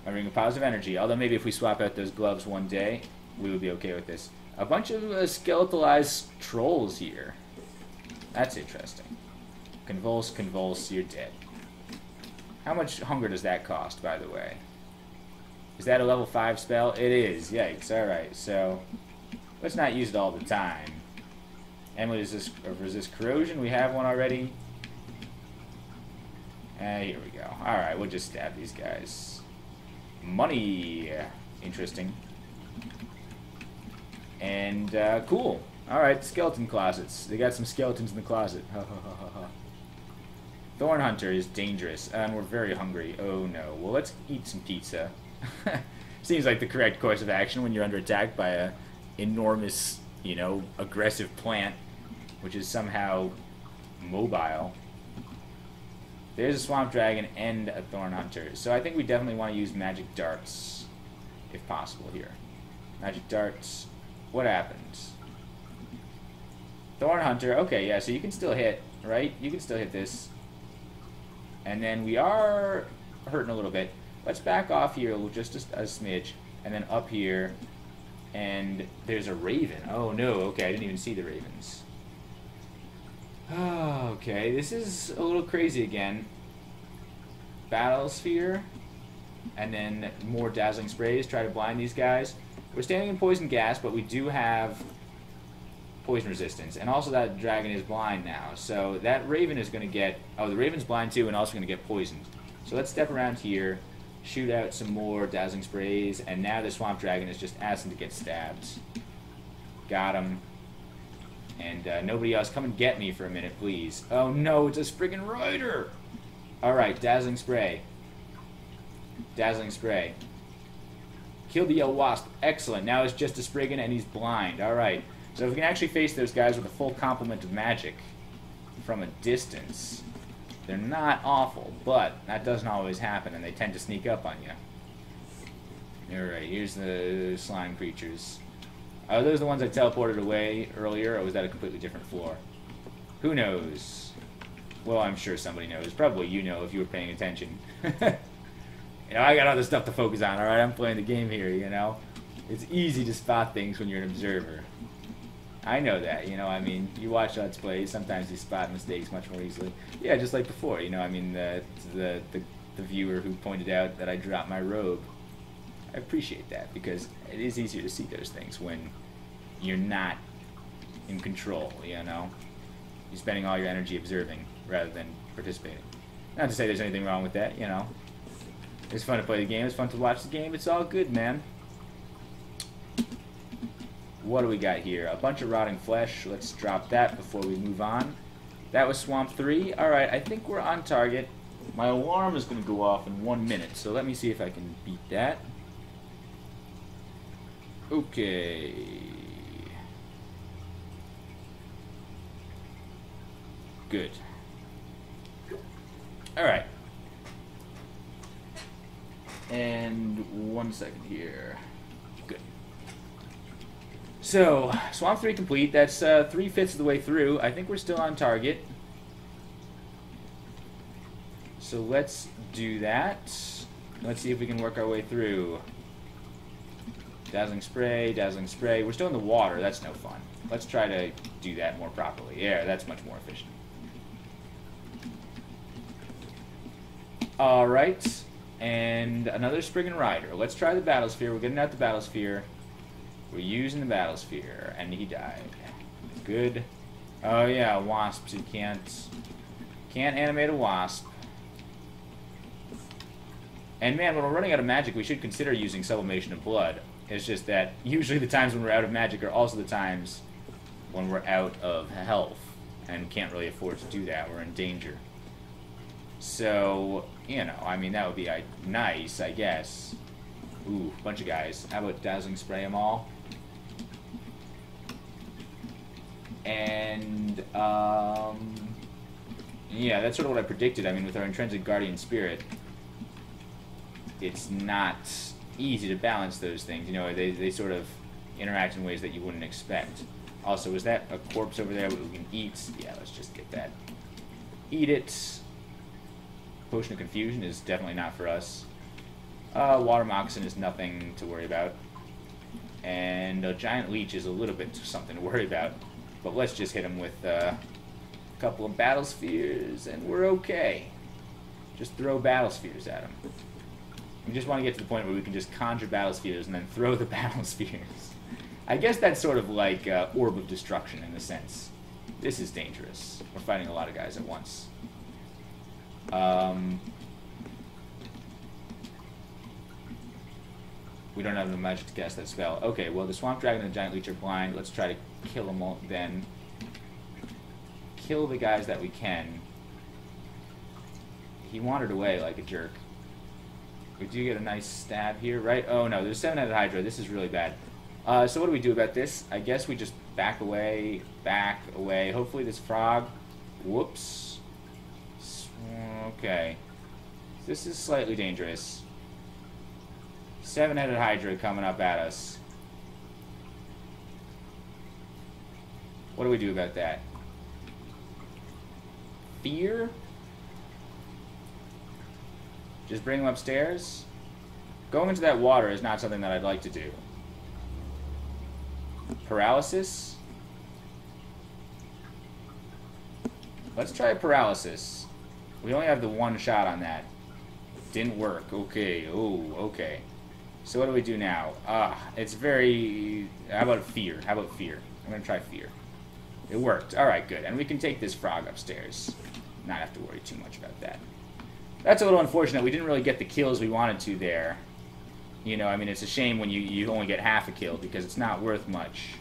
a Ring of Positive Energy. Although maybe if we swap out those gloves one day, we would be okay with this. A bunch of skeletalized trolls here. That's interesting. Convulse, convulse, you're dead. How much hunger does that cost, by the way? Is that a level 5 spell? It is. Yikes. Alright, so let's not use it all the time. Amulet resist corrosion. We have one already. Here we go. Alright, we'll just stab these guys. Money. Interesting. And, cool. Alright, skeleton closets. They got some skeletons in the closet. Ha ha ha ha ha. Thorn Hunter is dangerous, and we're very hungry. Oh no. Well, let's eat some pizza. Seems like the correct course of action when you're under attack by a enormous, you know, aggressive plant, which is somehow mobile. There's a Swamp Dragon and a Thorn Hunter. So I think we definitely want to use Magic Darts, if possible here. Magic Darts. What happens? Thorn Hunter. Okay, yeah, so you can still hit, right? You can still hit this. And then we are hurting a little bit. Let's back off here just a smidge. And then up here. And there's a raven. Oh, no. Okay, I didn't even see the ravens. Oh, okay, this is a little crazy again. Battlesphere. And then more Dazzling Sprays. Try to blind these guys. We're standing in Poison Gas, but we do have poison resistance. And also that dragon is blind now. So that raven is going to get... Oh, the raven's blind too and also going to get poisoned. So let's step around here, shoot out some more Dazzling Sprays, and now the Swamp Dragon is just asking to get stabbed. Got him. And nobody else, come and get me for a minute, please. Oh no, it's a friggin' rider! Alright, Dazzling Spray. Dazzling Spray. Kill the Yellow Wasp. Excellent. Now it's just a Spriggan and he's blind. Alright. So if we can actually face those guys with a full complement of magic from a distance, They're not awful, but that doesn't always happen, and they tend to sneak up on you. Alright, here's the slime creatures. Are those the ones I teleported away earlier, or was that a completely different floor? Who knows? Well, I'm sure somebody knows. Probably you know if you were paying attention. You know, I got other stuff to focus on, alright? I'm playing the game here, you know? It's easy to spot things when you're an observer. I know that, you know, I mean, you watch Let's Plays, sometimes you spot mistakes much more easily. Yeah, just like before, you know, I mean, the viewer who pointed out that I dropped my robe. I appreciate that, because it is easier to see those things when you're not in control, you know? You're spending all your energy observing rather than participating. Not to say there's anything wrong with that, you know? It's fun to play the game, it's fun to watch the game, it's all good, man. What do we got here? A bunch of rotting flesh. Let's drop that before we move on. That was Swamp 3. Alright, I think we're on target. My alarm is going to go off in 1 minute, so let me see if I can beat that. Okay. Good. Alright. And 1 second here. Good. So, Swamp 3 complete. That's 3/5 of the way through. I think we're still on target. So let's do that. Let's see if we can work our way through. Dazzling spray, dazzling spray. We're still in the water. That's no fun. Let's try to do that more properly. Yeah, that's much more efficient. Alright. And another Spriggan Rider. Let's try the Battlesphere. We're getting out the Battlesphere. We're using the Battlesphere. And he died. Good. Oh yeah, wasps. You can't animate a wasp. And man, when we're running out of magic, we should consider using Sublimation of Blood. It's just that usually the times when we're out of magic are also the times when we're out of health. And can't really afford to do that. We're in danger. So, you know, I mean, that would be nice, I guess. Ooh, bunch of guys. How about Dazzling Spray them all? And, yeah, that's sort of what I predicted. I mean, with our Intrinsic Guardian Spirit, it's not easy to balance those things. You know, they sort of interact in ways that you wouldn't expect. Also, is that a corpse over there we can eat? Yeah, let's just get that. Eat it. Potion of Confusion is definitely not for us. Water Moccasin is nothing to worry about. And a Giant Leech is a little bit something to worry about. But let's just hit him with a couple of Battle Spheres, and we're okay. Just throw Battle Spheres at him. We just want to get to the point where we can just conjure Battle Spheres and then throw the Battle Spheres. I guess that's sort of like Orb of Destruction in a sense. This is dangerous. We're fighting a lot of guys at once. We don't have the magic to cast that spell. Okay, well, the Swamp Dragon and the Giant Leech are blind. Let's try to kill them all then. Kill the guys that we can. He wandered away like a jerk. We do get a nice stab here, right? Oh, no, there's 7-headed Hydra. This is really bad. So what do we do about this? I guess we just back away. Hopefully this frog... Whoops. Okay. This is slightly dangerous. 7-headed Hydra coming up at us. What do we do about that? Fear? Just bring him upstairs? Going into that water is not something that I'd like to do. Paralysis? Let's try paralysis. We only have the one shot on that. Didn't work. Okay. Oh, okay. So what do we do now? It's very... How about fear? I'm going to try fear. It worked. Alright, good. And we can take this frog upstairs. Not have to worry too much about that. That's a little unfortunate. We didn't really get the kills we wanted to there. You know, I mean, it's a shame when you only get half a kill because it's not worth much.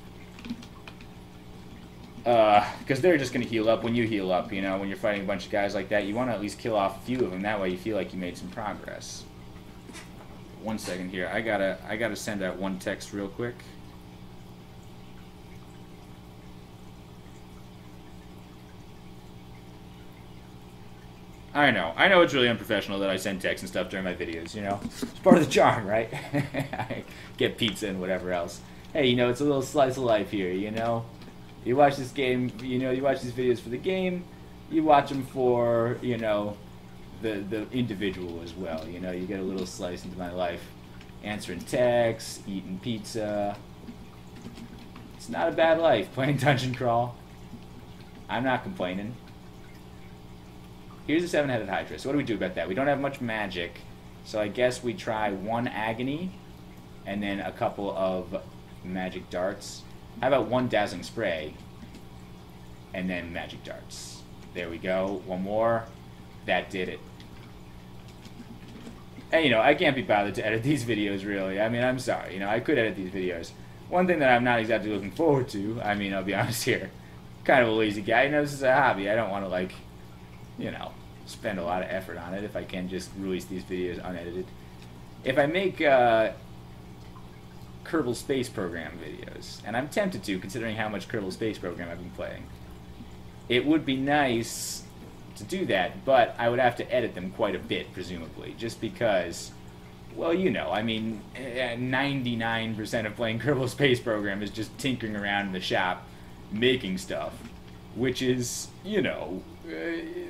Because they're just going to heal up when you heal up, you know, when you're fighting a bunch of guys like that. You want to at least kill off a few of them. That way you feel like you made some progress. 1 second here. I gotta send out one text real quick. I know it's really unprofessional that I send texts and stuff during my videos, you know? It's part of the charm, right? I get pizza and whatever else. Hey, you know, it's a little slice of life here, you know? You watch this game, you know, you watch these videos for the game, you watch them for, you know, the individual as well, you know? You get a little slice into my life. Answering texts, eating pizza. It's not a bad life, playing Dungeon Crawl. I'm not complaining. Here's a 7-headed Hydra. So what do we do about that? We don't have much magic, so I guess we try 1 Agony, and then a couple of magic darts. How about 1 Dazzling Spray, and then magic darts. There we go. 1 more. That did it. And, you know, I can't be bothered to edit these videos, really. I mean, I'm sorry. You know, I could edit these videos. One thing that I'm not exactly looking forward to, I mean, I'll be honest here, kind of a lazy guy. You know, this is a hobby. I don't want to, like, you know, spend a lot of effort on it if I can just release these videos unedited. If I make Kerbal Space Program videos, and I'm tempted to, considering how much Kerbal Space Program I've been playing, it would be nice to do that, but I would have to edit them quite a bit, presumably, just because, well, you know, I mean, 99% of playing Kerbal Space Program is just tinkering around in the shop, making stuff, which is, you know,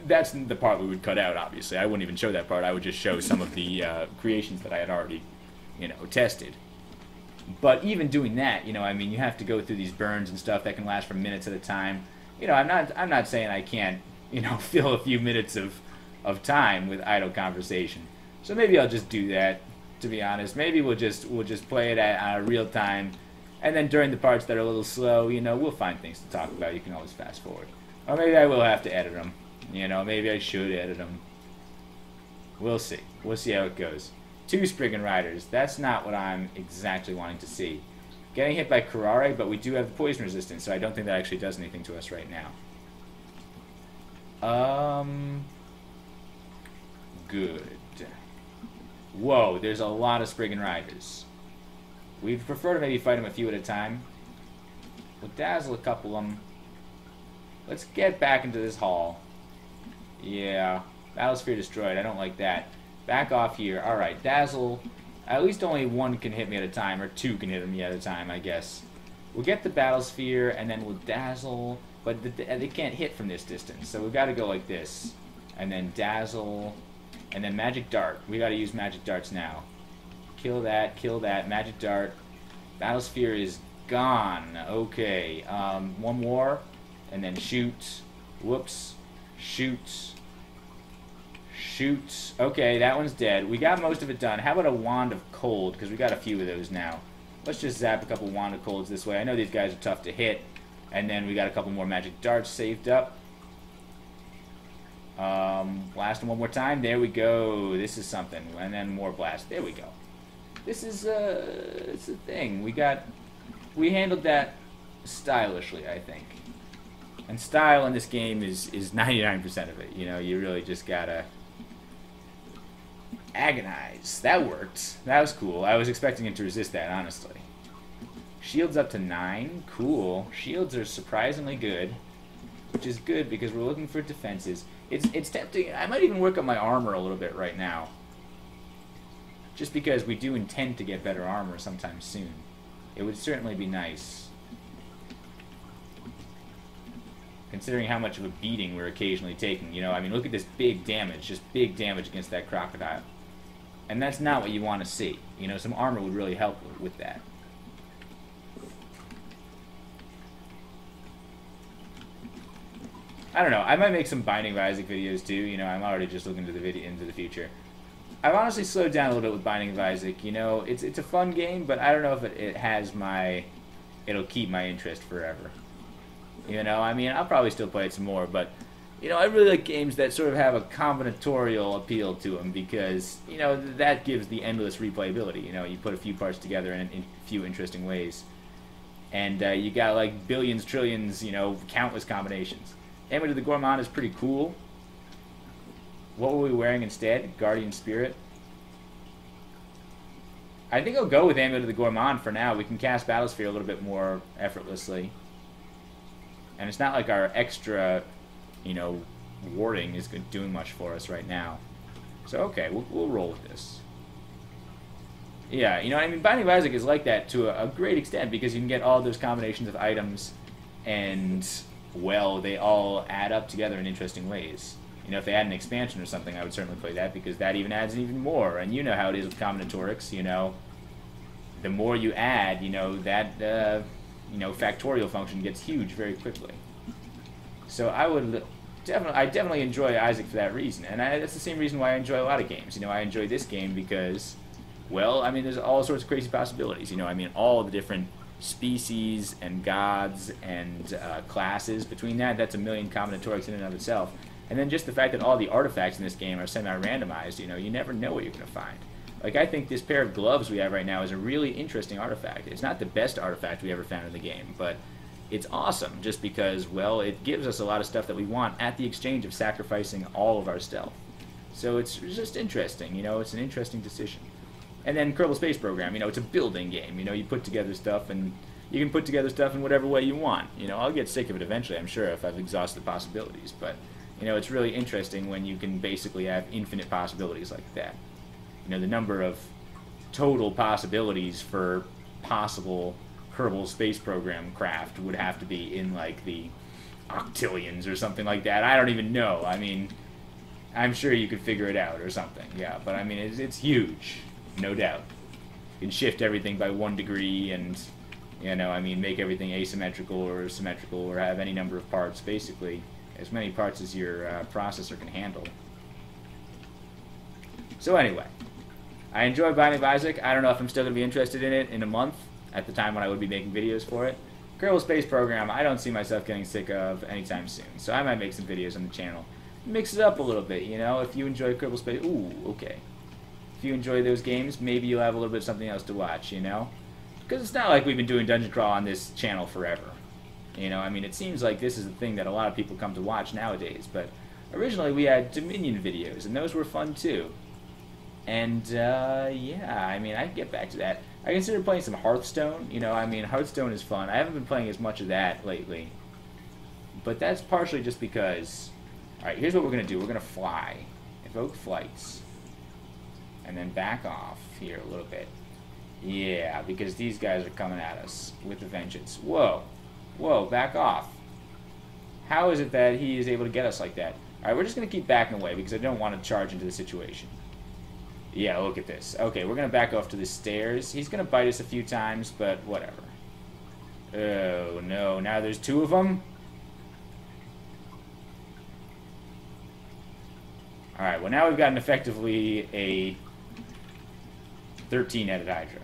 that's the part we would cut out, obviously. I wouldn't even show that part. I would just show some of the creations that I had already, you know, tested. But even doing that, you know, I mean, you have to go through these burns and stuff that can last for minutes at a time. You know, I'm not saying I can't, you know, fill a few minutes of time with idle conversation. So maybe I'll just do that, to be honest. Maybe we'll just play it at real time, and then during the parts that are a little slow, you know, we'll find things to talk about. You can always fast forward. Or maybe I will have to edit them. You know, maybe I should edit them. We'll see. We'll see how it goes. 2 Spriggan Riders. That's not what I'm exactly wanting to see. Getting hit by Karare, but we do have the poison resistance, so I don't think that actually does anything to us right now. Good. Whoa, there's a lot of Spriggan Riders. We'd prefer to maybe fight them a few at a time. We'll dazzle a couple of them. Let's get back into this hall. Yeah. Battlesphere destroyed. I don't like that. Back off here. Alright, dazzle. At least only 1 can hit me at a time, or 2 can hit me at a time, I guess. We'll get the Battlesphere, and then we'll dazzle. But they can't hit from this distance, so we've got to go like this. And then dazzle. And then magic dart. We got to use magic darts now. Kill that, magic dart. Battlesphere is gone. Okay, 1 more. And then shoot. Whoops. Shoot. Shoot. Okay, that one's dead. We got most of it done. How about a Wand of Cold? Because we got a few of those now. Let's just zap a couple Wand of Colds this way. I know these guys are tough to hit. And then we got a couple more magic darts saved up. Blast them 1 more time. There we go. This is something. And then more blast. There we go. This is it's a thing. We handled that stylishly, I think. And style in this game is 99% of it. You know, you really just gotta agonize. That worked. That was cool. I was expecting it to resist that, honestly. Shields up to 9. Cool. Shields are surprisingly good, which is good because we're looking for defenses. It's tempting. I might even work on my armor a little bit right now, just because we do intend to get better armor sometime soon. It would certainly be nice, considering how much of a beating we're occasionally taking. You know, I mean, look at this big damage, just big damage against that crocodile. And that's not what you want to see. You know, some armor would really help with that. I don't know. I might make some Binding of Isaac videos too. You know, I'm already just looking into the future. I've honestly slowed down a little bit with Binding of Isaac. You know, it's a fun game, but I don't know if it has my... It'll keep my interest forever. You know, I mean, I'll probably still play it some more, but, you know, I really like games that sort of have a combinatorial appeal to them because, you know, that gives the endless replayability. You know, you put a few parts together in a few interesting ways. And you got, like, billions, trillions, you know, countless combinations. Amulet of the Gourmand is pretty cool. What were we wearing instead? Guardian Spirit. I think I'll go with Amulet of the Gourmand for now. We can cast Battlesphere a little bit more effortlessly. And it's not like our extra, you know, warding is doing much for us right now. So, okay, we'll roll with this. Yeah, you know, I mean, Binding of Isaac is like that to a great extent because you can get all those combinations of items and, well, they all add up together in interesting ways. You know, if they add an expansion or something, I would certainly play that because that even adds even more. And you know how it is with combinatorics, you know. The more you add, you know, that, you know, factorial function gets huge very quickly. So I definitely enjoy Isaac for that reason. And that's the same reason why I enjoy a lot of games. You know, I enjoy this game because, well, I mean, there's all sorts of crazy possibilities. You know, I mean, all the different species and gods and classes between that, that's a million combinatorics in and of itself. And then just the fact that all the artifacts in this game are semi-randomized, you know, you never know what you're going to find. Like, I think this pair of gloves we have right now is a really interesting artifact. It's not the best artifact we ever found in the game, but it's awesome just because, well, it gives us a lot of stuff that we want at the exchange of sacrificing all of our stealth. So it's just interesting, you know, it's an interesting decision. And then Kerbal Space Program, you know, it's a building game. You know, you put together stuff, and you can put together stuff in whatever way you want. You know, I'll get sick of it eventually, I'm sure, if I've exhausted possibilities. But, you know, it's really interesting when you can basically have infinite possibilities like that. You know, the number of total possibilities for possible Kerbal Space Program craft would have to be in, like, the octillions or something like that. I don't even know. I mean, I'm sure you could figure it out or something. Yeah, but, I mean, it's huge. No doubt. You can shift everything by 1 degree and, you know, I mean, make everything asymmetrical or symmetrical or have any number of parts, basically. As many parts as your processor can handle. So anyway, I enjoy Binding of Isaac. I don't know if I'm still going to be interested in it in a month, at the time when I would be making videos for it. Kerbal Space Program, I don't see myself getting sick of anytime soon. So I might make some videos on the channel. Mix it up a little bit, you know, if you enjoy Kerbal Space... Ooh, okay. If you enjoy those games, maybe you'll have a little bit of something else to watch, you know? Because it's not like we've been doing Dungeon Crawl on this channel forever. You know, I mean, it seems like this is the thing that a lot of people come to watch nowadays, but originally we had Dominion videos, and those were fun too. And, yeah, I mean, I can get back to that. I consider playing some Hearthstone. You know, I mean, Hearthstone is fun. I haven't been playing as much of that lately. But that's partially just because... Alright, here's what we're going to do. We're going to fly. Evoke flights. And then back off here a little bit. Yeah, because these guys are coming at us with a vengeance. Whoa. Whoa, back off. How is it that he is able to get us like that? Alright, we're just going to keep backing away because I don't want to charge into the situation. Yeah, look at this. Okay, we're going to back off to the stairs. He's going to bite us a few times, but whatever. Oh, no. Now there's 2 of them? Alright, well now we've gotten effectively a 13-headed Hydra.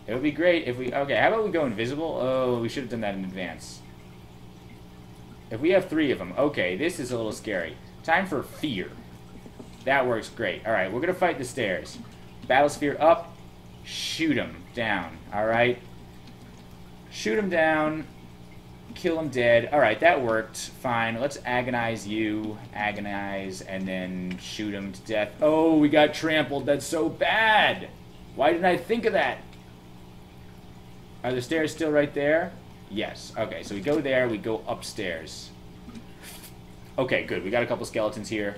It would be great if we... Okay, how about we go invisible? Oh, we should have done that in advance. If we have 3 of them. Okay, this is a little scary. Time for fear. That works great. Alright, we're going to fight the stairs. Battlesphere up. Shoot him down. Alright? Shoot him down. Kill him dead. Alright, that worked. Fine. Let's agonize you. Agonize, and then shoot him to death. Oh, we got trampled. That's so bad. Why didn't I think of that? Are the stairs still right there? Yes. Okay, so we go there. We go upstairs. Okay, good. We got a couple skeletons here.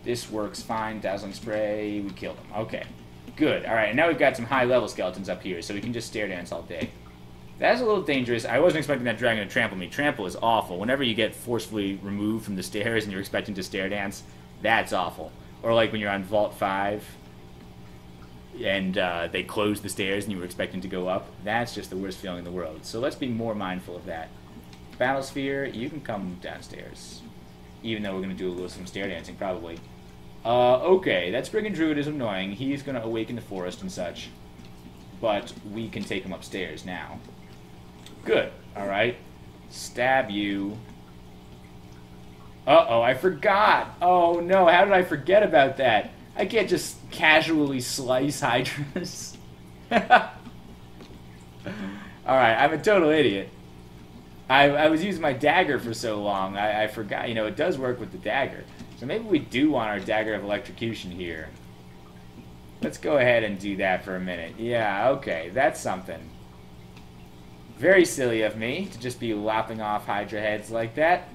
This works fine. Dazzling Spray. We killed them. Okay. Good. Alright, and now we've got some high-level skeletons up here, so we can just stare dance all day. That's a little dangerous. I wasn't expecting that dragon to trample me. Trample is awful. Whenever you get forcefully removed from the stairs and you're expecting to stare dance, that's awful. Or like when you're on Vault 5 and they close the stairs and you were expecting to go up. That's just the worst feeling in the world. So let's be more mindful of that. Battlesphere, you can come downstairs. Even though we're going to do a little some stair dancing, probably. Okay, that Spriggan Druid is annoying. He's going to awaken the forest and such. But we can take him upstairs now. Good. Alright. Stab you. Uh-oh, I forgot. Oh, no. How did I forget about that? I can't just casually slice Hydras. Alright, I'm a total idiot. I was using my dagger for so long, I forgot. You know, it does work with the dagger. So maybe we do want our dagger of electrocution here. Let's go ahead and do that for a minute. Yeah, okay, that's something. Very silly of me to just be lopping off Hydra heads like that.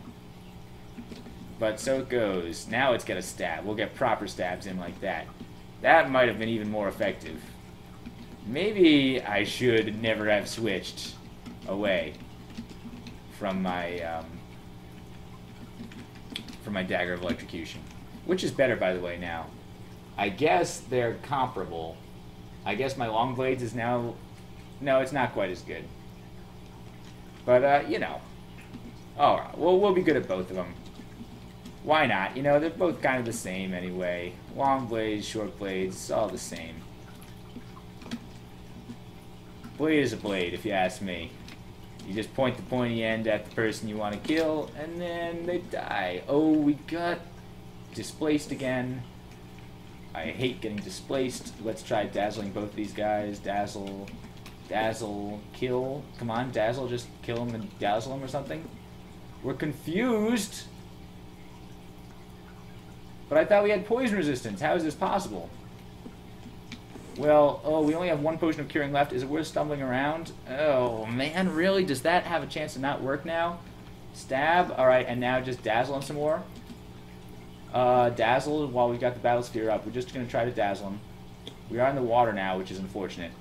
But so it goes. Now it's got a stab. We'll get proper stabs in like that. That might have been even more effective. Maybe I should never have switched away from my dagger of electrocution. Which is better, by the way, now. I guess they're comparable. I guess my long blades is now... No, it's not quite as good. But, you know. Alright, well, we'll be good at both of them. Why not? You know, they're both kind of the same anyway. Long blades, short blades, it's all the same. Blade is a blade, if you ask me. You just point the pointy end at the person you want to kill, and then they die. Oh, we got displaced again. I hate getting displaced. Let's try dazzling both these guys. Dazzle, dazzle, kill. Come on, dazzle, just kill them and dazzle them or something. We're confused. But I thought we had poison resistance. How is this possible? Well, oh, we only have one potion of curing left. Is it worth stumbling around? Oh, man, really? Does that have a chance to not work now? Stab. Alright, and now just dazzle him some more. Dazzle while we got the battle sphere up. We're just going to try to dazzle him. We are in the water now, which is unfortunate.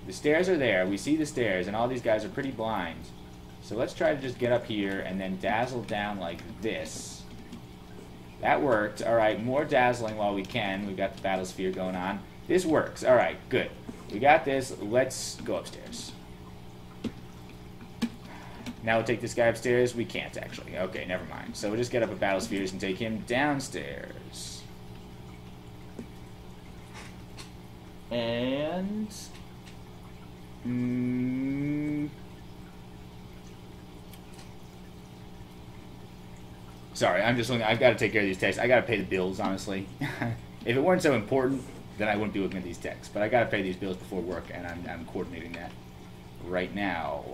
The stairs are there. We see the stairs, and all these guys are pretty blind. So let's try to just get up here and then dazzle down like this. That worked. Alright, more dazzling while we can. We've got the battle sphere going on. This works. Alright, good. We got this. Let's go upstairs. Now we'll take this guy upstairs. We can't, actually. Okay, never mind. So we'll just get up at battle spheres and take him downstairs. And... Sorry, I'm just looking. I've got to take care of these texts. I got to pay the bills, honestly. If it weren't so important, then I wouldn't be looking at these texts. But I got to pay these bills before work, and I'm coordinating that right now.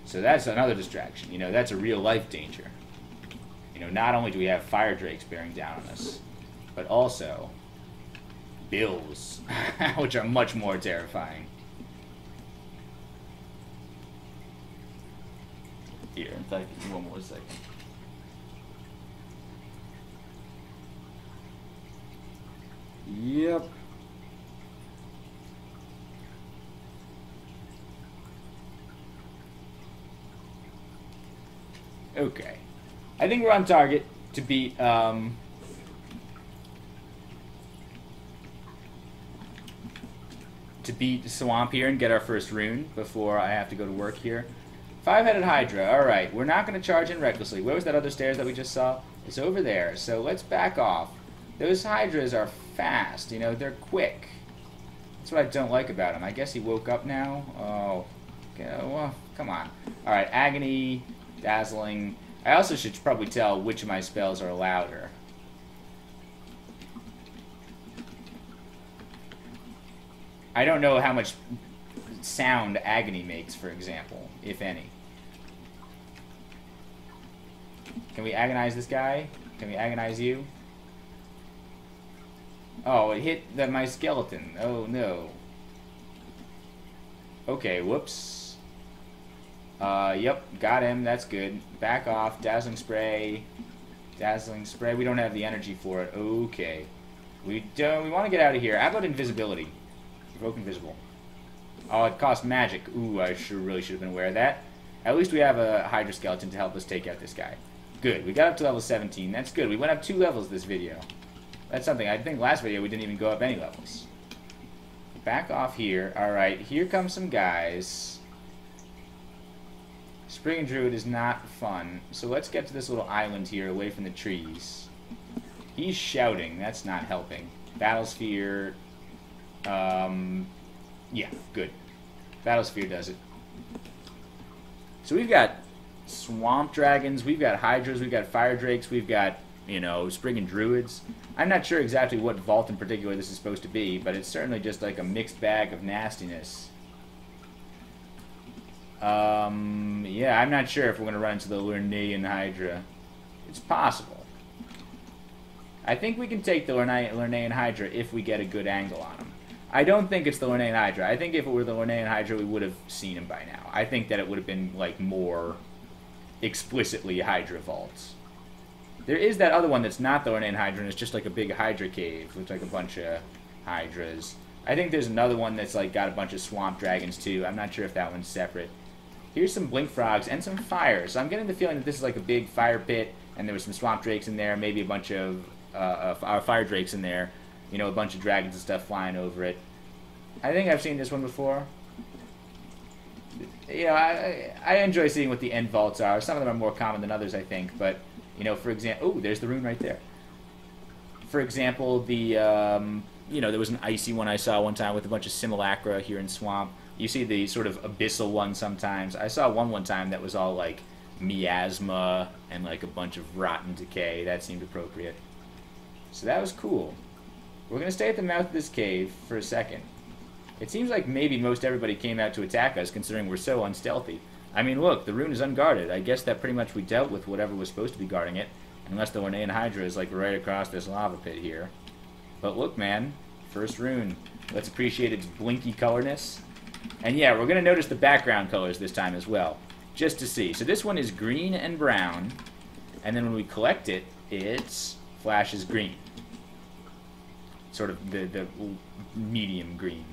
So that's another distraction. You know, that's a real-life danger. You know, not only do we have fire drakes bearing down on us, but also bills, which are much more terrifying. Here, in fact, one more second. Yep. Okay. I think we're on target to beat, to beat Swamp here and get our first rune before I have to go to work here. Five-headed Hydra. Alright, we're not going to charge in recklessly. Where was that other stairs that we just saw? It's over there, so let's back off. Those Hydras are fast, you know, they're quick. That's what I don't like about him. I guess he woke up now. Oh, okay, well, come on. Alright, Agony, Dazzling. I also should probably tell which of my spells are louder. I don't know how much sound Agony makes, for example, if any. Can we agonize this guy? Can we agonize you? Oh, it hit my skeleton. Oh, no. Okay, whoops. Yep, got him. That's good. Back off. Dazzling Spray. Dazzling Spray. We don't have the energy for it. Okay. We want to get out of here. How about Invisibility? Evoke Invisible. Oh, it costs magic. Ooh, I really should have been aware of that. At least we have a Hydra Skeleton to help us take out this guy. Good. We got up to level 17. That's good. We went up 2 levels this video. That's something. I think last video we didn't even go up any levels. Back off here. Alright, here come some guys. Spring Druid is not fun. So let's get to this little island here away from the trees. He's shouting. That's not helping. Battlesphere. Yeah, good. Battlesphere does it. So we've got Swamp Dragons, we've got Hydras, we've got Fire Drakes, we've got, you know, Spriggan Druids. I'm not sure exactly what vault in particular this is supposed to be, but it's certainly just like a mixed bag of nastiness. Yeah, I'm not sure if we're going to run into the Lernaean Hydra. It's possible. I think we can take the Lernaean Hydra if we get a good angle on him. I don't think it's the Lornean Hydra. I think if it were the Lornean Hydra, we would have seen him by now. I think that it would have been, like, more explicitly Hydra vaults. There is that other one that's not the Lornean Hydra, and it's just like a big Hydra cave with, like, a bunch of Hydras. I think there's another one that's, like, got a bunch of swamp dragons, too. I'm not sure if that one's separate. Here's some blink frogs and some fire. So I'm getting the feeling that this is, like, a big fire pit, and there was some swamp drakes in there, maybe a bunch of fire drakes in there. You know, a bunch of dragons and stuff flying over it. I think I've seen this one before. You know, I enjoy seeing what the end vaults are. Some of them are more common than others, I think. But, you know, for example... Oh, there's the rune right there. For example, the... you know, there was an icy one I saw one time with a bunch of simulacra here in Swamp. You see the sort of abyssal one sometimes. I saw one time that was all, like, miasma and, like, a bunch of rotten decay. That seemed appropriate. So that was cool. We're going to stay at the mouth of this cave for a second. It seems like maybe most everybody came out to attack us, considering we're so unstealthy. I mean, look, the rune is unguarded. I guess that pretty much we dealt with whatever was supposed to be guarding it. Unless the Lornean Hydra is, like, right across this lava pit here. But look, man. First rune. Let's appreciate its blinky colorness. And yeah, we're going to notice the background colors this time as well. Just to see. So this one is green and brown. And then when we collect it, it flashes green. Sort of the medium green.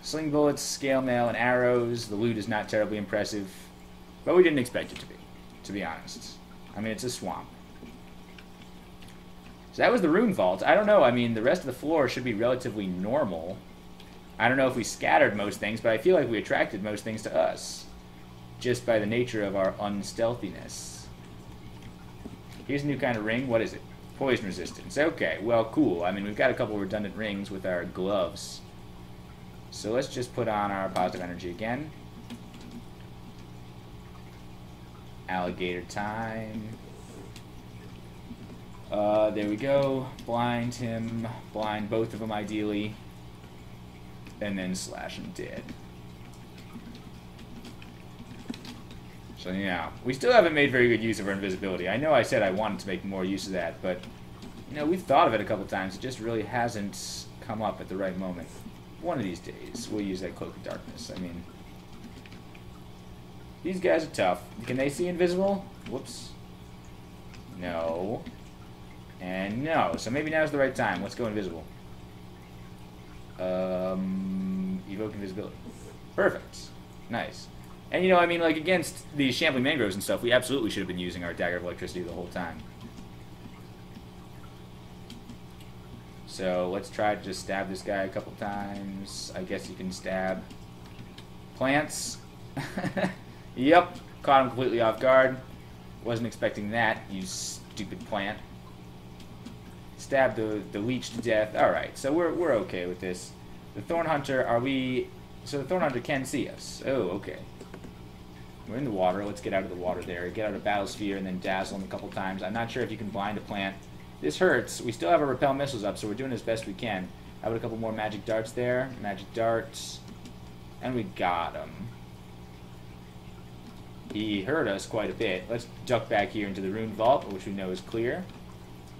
Sling bullets, scale mail, and arrows. The loot is not terribly impressive. But we didn't expect it to be honest. I mean, it's a swamp. So that was the rune vault. I don't know. I mean, the rest of the floor should be relatively normal. I don't know if we scattered most things, but I feel like we attracted most things to us. Just by the nature of our unstealthiness. Here's a new kind of ring. What is it? Poison resistance. Okay, well, cool. I mean, we've got a couple redundant rings with our gloves. So let's just put on our positive energy again. Alligator time. There we go. Blind him. Blind both of them, ideally. And then slash him dead. So, yeah. We still haven't made very good use of our invisibility. I know I said I wanted to make more use of that, but, you know, we've thought of it a couple times. It just really hasn't come up at the right moment. One of these days, we'll use that Cloak of Darkness. I mean, these guys are tough. Can they see invisible? Whoops. No. And no. So maybe now's the right time. Let's go invisible. Evoke invisibility. Perfect. Nice. And, you know, I mean, like, against the shambling mangroves and stuff, we absolutely should have been using our dagger of electricity the whole time. So let's try to just stab this guy a couple times. I guess you can stab plants. Yep, caught him completely off guard. Wasn't expecting that, you stupid plant. Stab the leech to death. Alright, so we're okay with this. The Thorn Hunter, are we... So the Thorn Hunter can see us. Oh, okay. We're in the water. Let's get out of the water there. Get out of Battle Sphere and then dazzle him a couple times. I'm not sure if you can blind a plant. This hurts. We still have our repel missiles up, so we're doing as best we can. How about a couple more magic darts there? Magic darts. And we got him. He hurt us quite a bit. Let's duck back here into the rune vault, which we know is clear.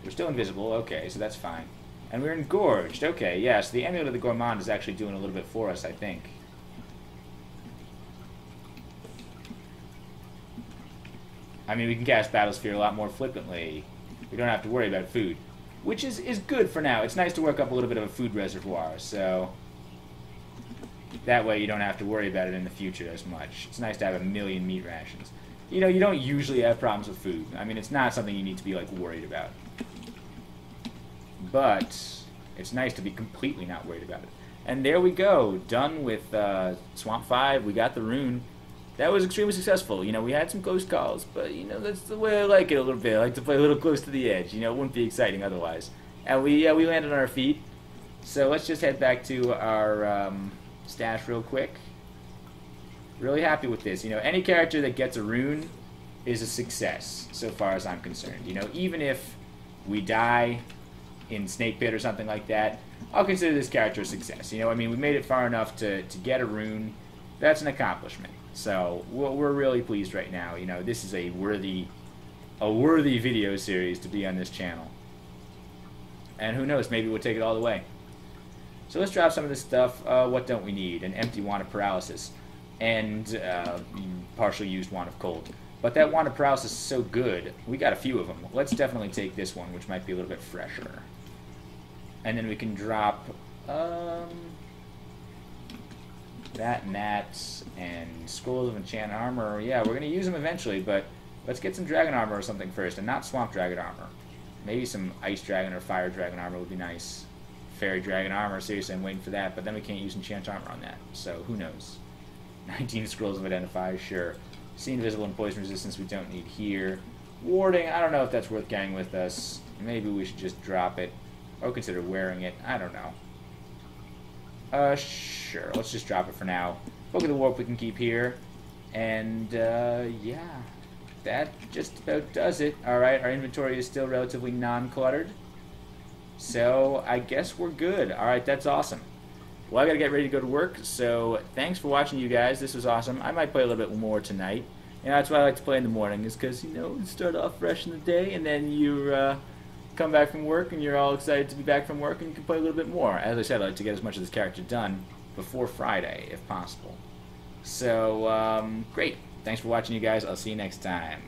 We're still invisible. Okay, so that's fine. And we're engorged. Okay, yeah, so the Amulet of the Gourmand is actually doing a little bit for us, I think. I mean, we can cast Battle Sphere a lot more flippantly. We don't have to worry about food. Which is good for now. It's nice to work up a little bit of a food reservoir, so... That way you don't have to worry about it in the future as much. It's nice to have a million meat rations. You know, you don't usually have problems with food. I mean, it's not something you need to be, like, worried about. But it's nice to be completely not worried about it. And there we go. Done with Swamp 5. We got the rune. That was extremely successful. You know, we had some close calls, but, you know, that's the way I like it a little bit. I like to play a little close to the edge. You know, it wouldn't be exciting otherwise. And we landed on our feet. So let's just head back to our stash real quick. Really happy with this. You know, any character that gets a rune is a success, so far as I'm concerned. You know, even if we die in Snake Pit or something like that, I'll consider this character a success. You know, I mean, we made it far enough to get a rune. That's an accomplishment. So we're really pleased right now. You know, this is a worthy video series to be on this channel. And who knows, maybe we'll take it all the way. So let's drop some of this stuff. What don't we need? An empty wand of paralysis. And partially used wand of cold. But that wand of paralysis is so good. We got a few of them. Let's definitely take this one, which might be a little bit fresher. And then we can drop that and that, and scrolls of enchant armor. Yeah, we're going to use them eventually, but let's get some dragon armor or something first, and not swamp dragon armor. Maybe some ice dragon or fire dragon armor would be nice. Fairy dragon armor, seriously, I'm waiting for that, but then we can't use enchant armor on that, so who knows. 19 scrolls of identify, sure. See invisible and poison resistance we don't need here. Warding, I don't know if that's worth carrying with us. Maybe we should just drop it, or consider wearing it, I don't know. Sure, let's just drop it for now. Book of the Warp we can keep here. And, yeah. That just about does it. Alright, our inventory is still relatively non-cluttered. So, I guess we're good. Alright, that's awesome. Well, I gotta get ready to go to work, so thanks for watching, you guys. This was awesome. I might play a little bit more tonight. And that's why I like to play in the morning, is because, you know, you start off fresh in the day, and then you, come back from work and you're all excited to be back from work and you can play a little bit more. As I said, I like to get as much of this character done before Friday, if possible. So, great. Thanks for watching, you guys. I'll see you next time.